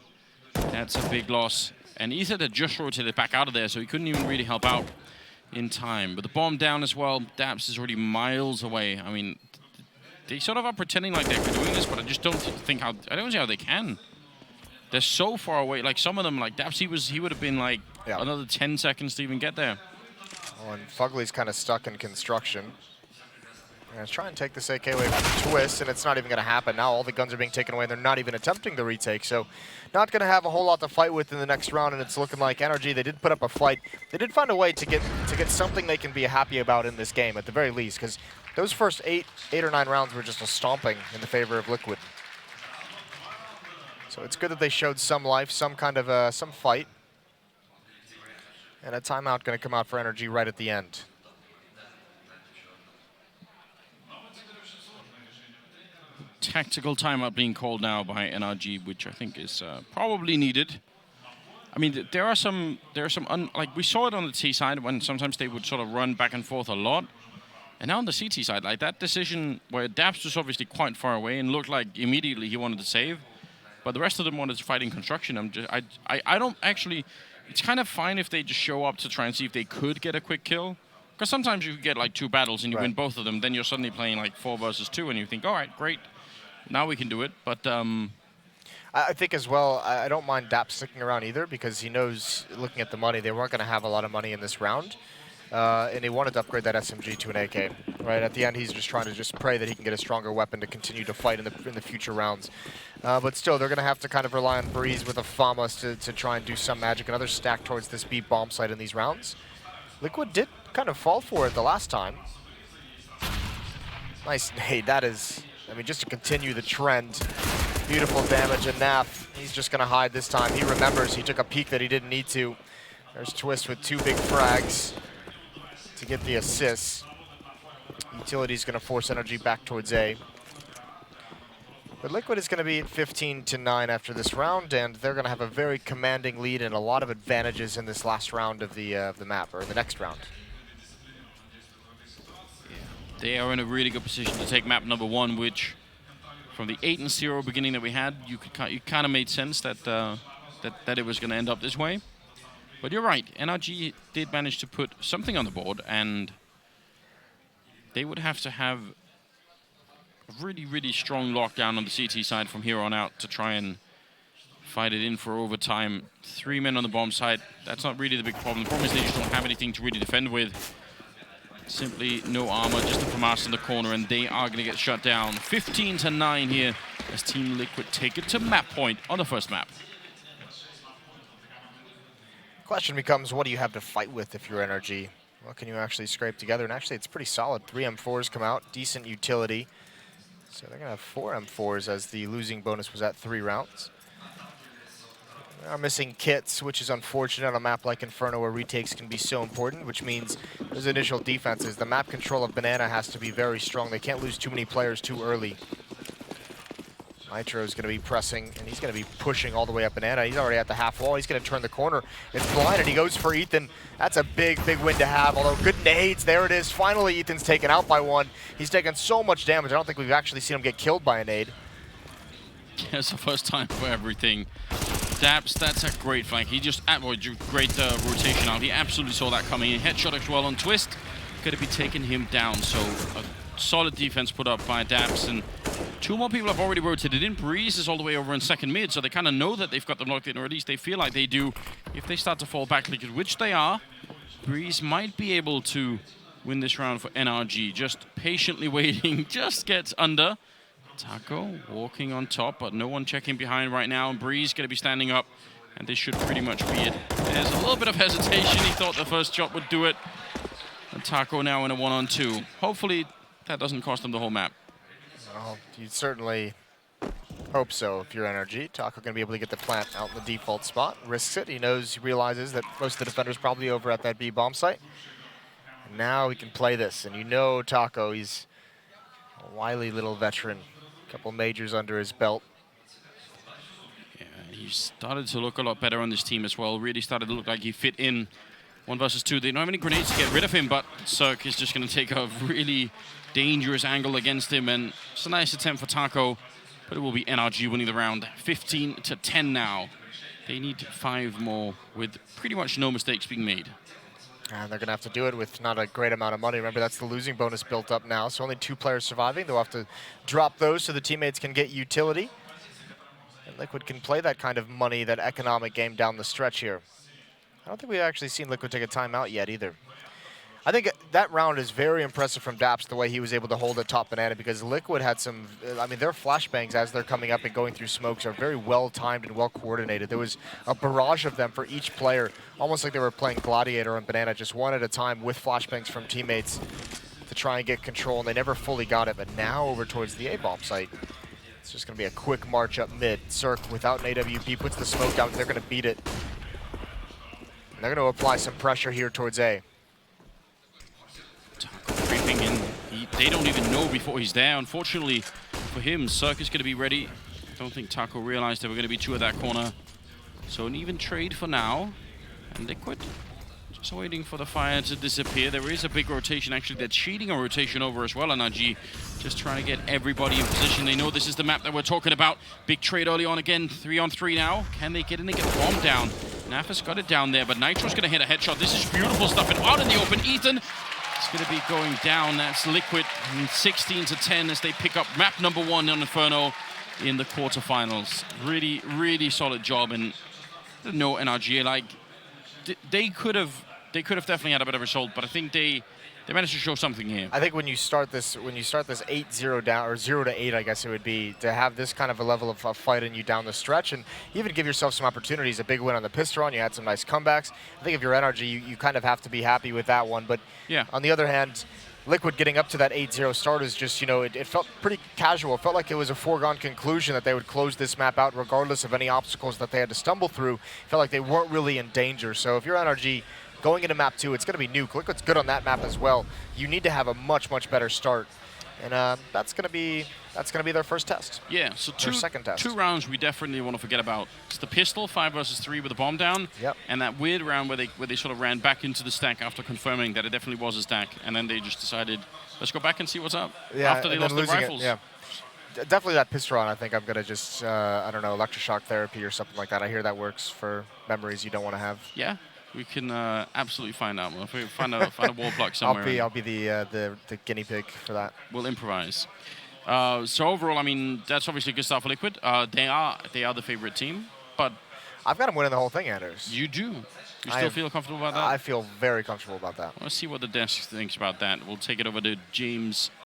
that's a big loss. And Ethan had just rotated back out of there, so he couldn't even really help out in time. But the bomb down as well. Daps is already miles away. I mean, they sort of are pretending like they're doing this, but I just don't think how. I don't see how they can. They're so far away. Like some of them, like Daps, he would have been like another 10 seconds to even get there. Oh, and Fugly's kind of stuck in construction. Let's try and take this AK away from Twist, and it's not even going to happen. Now all the guns are being taken away, and they're not even attempting the retake. So not going to have a whole lot to fight with in the next round, and it's looking like NRG, they did put up a fight. They did find a way to get something they can be happy about in this game, at the very least, because those first eight or nine rounds were just a stomping in the favor of Liquid. So it's good that they showed some life, some kind of some fight. And a timeout going to come out for NRG right at the end. Tactical timeout being called now by NRG, which I think is probably needed. I mean, there are some like we saw it on the T side when sometimes they would sort of run back and forth a lot, and now on the CT side, like that decision where Daps was obviously quite far away and looked like immediately he wanted to save, but the rest of them wanted to fight in construction. I don't actually. It's kind of fine if they just show up to try and see if they could get a quick kill. Because sometimes you get like 2 battles and you win both of them, then you're suddenly playing like 4 versus 2 and you think, all right, great. Now we can do it, but I think as well, I don't mind Daps sticking around either because he knows, looking at the money, they weren't going to have a lot of money in this round. And he wanted to upgrade that SMG to an AK. Right at the end, he's just trying to pray that he can get a stronger weapon to continue to fight in the future rounds. But still, they're going to have to kind of rely on Breeze with a FAMAS to try and do some magic. Another stack towards this B bomb site in these rounds. Liquid did kind of fall for it the last time. Nice nade. That is, I mean, just to continue the trend. Beautiful damage, and Naf, he's just going to hide this time. He remembers he took a peek that he didn't need to. There's Twist with 2 big frags to get the assists. Utility's going to force NRG back towards A. But Liquid is going to be 15-9 after this round, and they're going to have a very commanding lead and a lot of advantages in this last round of the map, or the next round. They are in a really good position to take map number 1, which from the 8-0 beginning that we had, you kind of made sense that that it was going to end up this way. But you're right, NRG did manage to put something on the board, and they would have to have a really, really strong lockdown on the CT side from here on out to try and fight it in for overtime. 3 men on the bomb site, that's not really the big problem. The problem is they just don't have anything to really defend with. Simply no armor, just a FAMAS in the corner, and they are going to get shut down. 15-9 here as Team Liquid take it to map point on the first map. Question becomes, what do you have to fight with if you're NRG? What can you actually scrape together? And actually, it's pretty solid. 3 M4s come out, decent utility. So they're going to have 4 M4s as the losing bonus was at 3 rounds. They are missing kits, which is unfortunate on a map like Inferno where retakes can be so important, which means those initial defenses, the map control of Banana has to be very strong. They can't lose too many players too early. Nitro is going to be pressing, and he's going to be pushing all the way up Banana. He's already at the half wall. He's going to turn the corner. It's blind, and he goes for Ethan. That's a big, big win to have, although good nades. There it is. Finally, Ethan's taken out by 1. He's taken so much damage. I don't think we've actually seen him get killed by a nade. Yeah, it's the first time for everything. Daps, that's a great flank. He just, great rotation out. He absolutely saw that coming in. Headshot as well on Twist. Going to be taking him down, so a solid defense put up by Daps, and 2 more people have already rotated in. Breeze is all the way over in second mid, so they kind of know that they've got them locked in, or at least they feel like they do. If they start to fall back, which they are, Breeze might be able to win this round for NRG. Just patiently waiting, just gets under. Taco walking on top, but no one checking behind right now. And Breeze going to be standing up, and this should pretty much be it. There's a little bit of hesitation. He thought the first shot would do it. And Taco now in a 1-on-2. Hopefully that doesn't cost him the whole map. Well, you'd certainly hope so if you're NRG. Taco going to be able to get the plant out in the default spot. Risks it. He realizes that most of the defenders probably over at that B bomb site. And now he can play this. And you know Taco, he's a wily little veteran. Couple majors under his belt. Yeah, he started to look a lot better on this team as well. Really started to look like he fit in 1 versus 2. They don't have any grenades to get rid of him, but Cirque is just going to take a really dangerous angle against him, and it's a nice attempt for Taco, but it will be NRG winning the round. 15-10 now. They need 5 more with pretty much no mistakes being made. And they're going to have to do it with not a great amount of money. Remember, that's the losing bonus built up now, so only 2 players surviving. They'll have to drop those so the teammates can get utility. And Liquid can play that kind of money, that economic game down the stretch here. I don't think we've actually seen Liquid take a timeout yet either. I think that round is very impressive from Daps, the way he was able to hold at top banana, because Liquid had some, I mean, their flashbangs as they're coming up and going through smokes are very well timed and well coordinated. There was a barrage of them for each player, almost like they were playing Gladiator on banana, just one at a time with flashbangs from teammates to try and get control, and they never fully got it. But now over towards the A-bomb site, it's just going to be a quick march up mid. Cirque, without an AWP, puts the smoke down. They're going to beat it. And they're going to apply some pressure here towards A. Creeping in. They don't even know before he's there. Unfortunately for him, Cirque is going to be ready. I don't think Taco realized there were going to be 2 at that corner. So an even trade for now. And Liquid just waiting for the fire to disappear. There is a big rotation. Actually, they're cheating a rotation over as well. NRG just trying to get everybody in position. They know this is the map that we're talking about. Big trade early on again. 3-on-3 now. Can they get in and get the bomb down? Nafis got it down there, but Nitro's going to hit a headshot. This is beautiful stuff. And out in the open, Ethan, it's going to be going down. That's Liquid 16-10 as they pick up map number 1 on Inferno in the quarterfinals. Really, really solid job. And no NRG, like they could have definitely had a better result, but I think they managed to show something here. I think when you start this 8-0 down, or 0-8, I guess it would be, to have this kind of a level of fight in you down the stretch, and even give yourself some opportunities. A big win on the Pistron, you had some nice comebacks. I think if you're NRG, you kind of have to be happy with that one. But yeah, on the other hand, Liquid getting up to that 8-0 start is just, you know, it felt pretty casual. It felt like it was a foregone conclusion that they would close this map out regardless of any obstacles that they had to stumble through. It felt like they weren't really in danger. So if you're NRG, going into map 2, it's going to be Nuke. Liquid's good on that map as well. You need to have a much, much better start. And that's going to be their first test. Yeah, so second test. 2 rounds we definitely want to forget about. It's the pistol, 5 versus 3 with the bomb down. Yep. And that weird round where they sort of ran back into the stack after confirming that it definitely was a stack. And then they just decided, let's go back and see what's up. Yeah, after they lost their rifles. Yeah. Definitely that Pistron, I think I'm going to just, I don't know, electroshock therapy or something like that. I hear that works for memories you don't want to have. Yeah. We can absolutely find out. We'll find a wall plug somewhere. I'll be the guinea pig for that. We'll improvise. So overall, I mean, that's obviously good stuff for Liquid. They are the favorite team, but I've got them winning the whole thing, Anders. You do. You still feel comfortable about that? I feel very comfortable about that. Let's see what the desk thinks about that. We'll take it over to James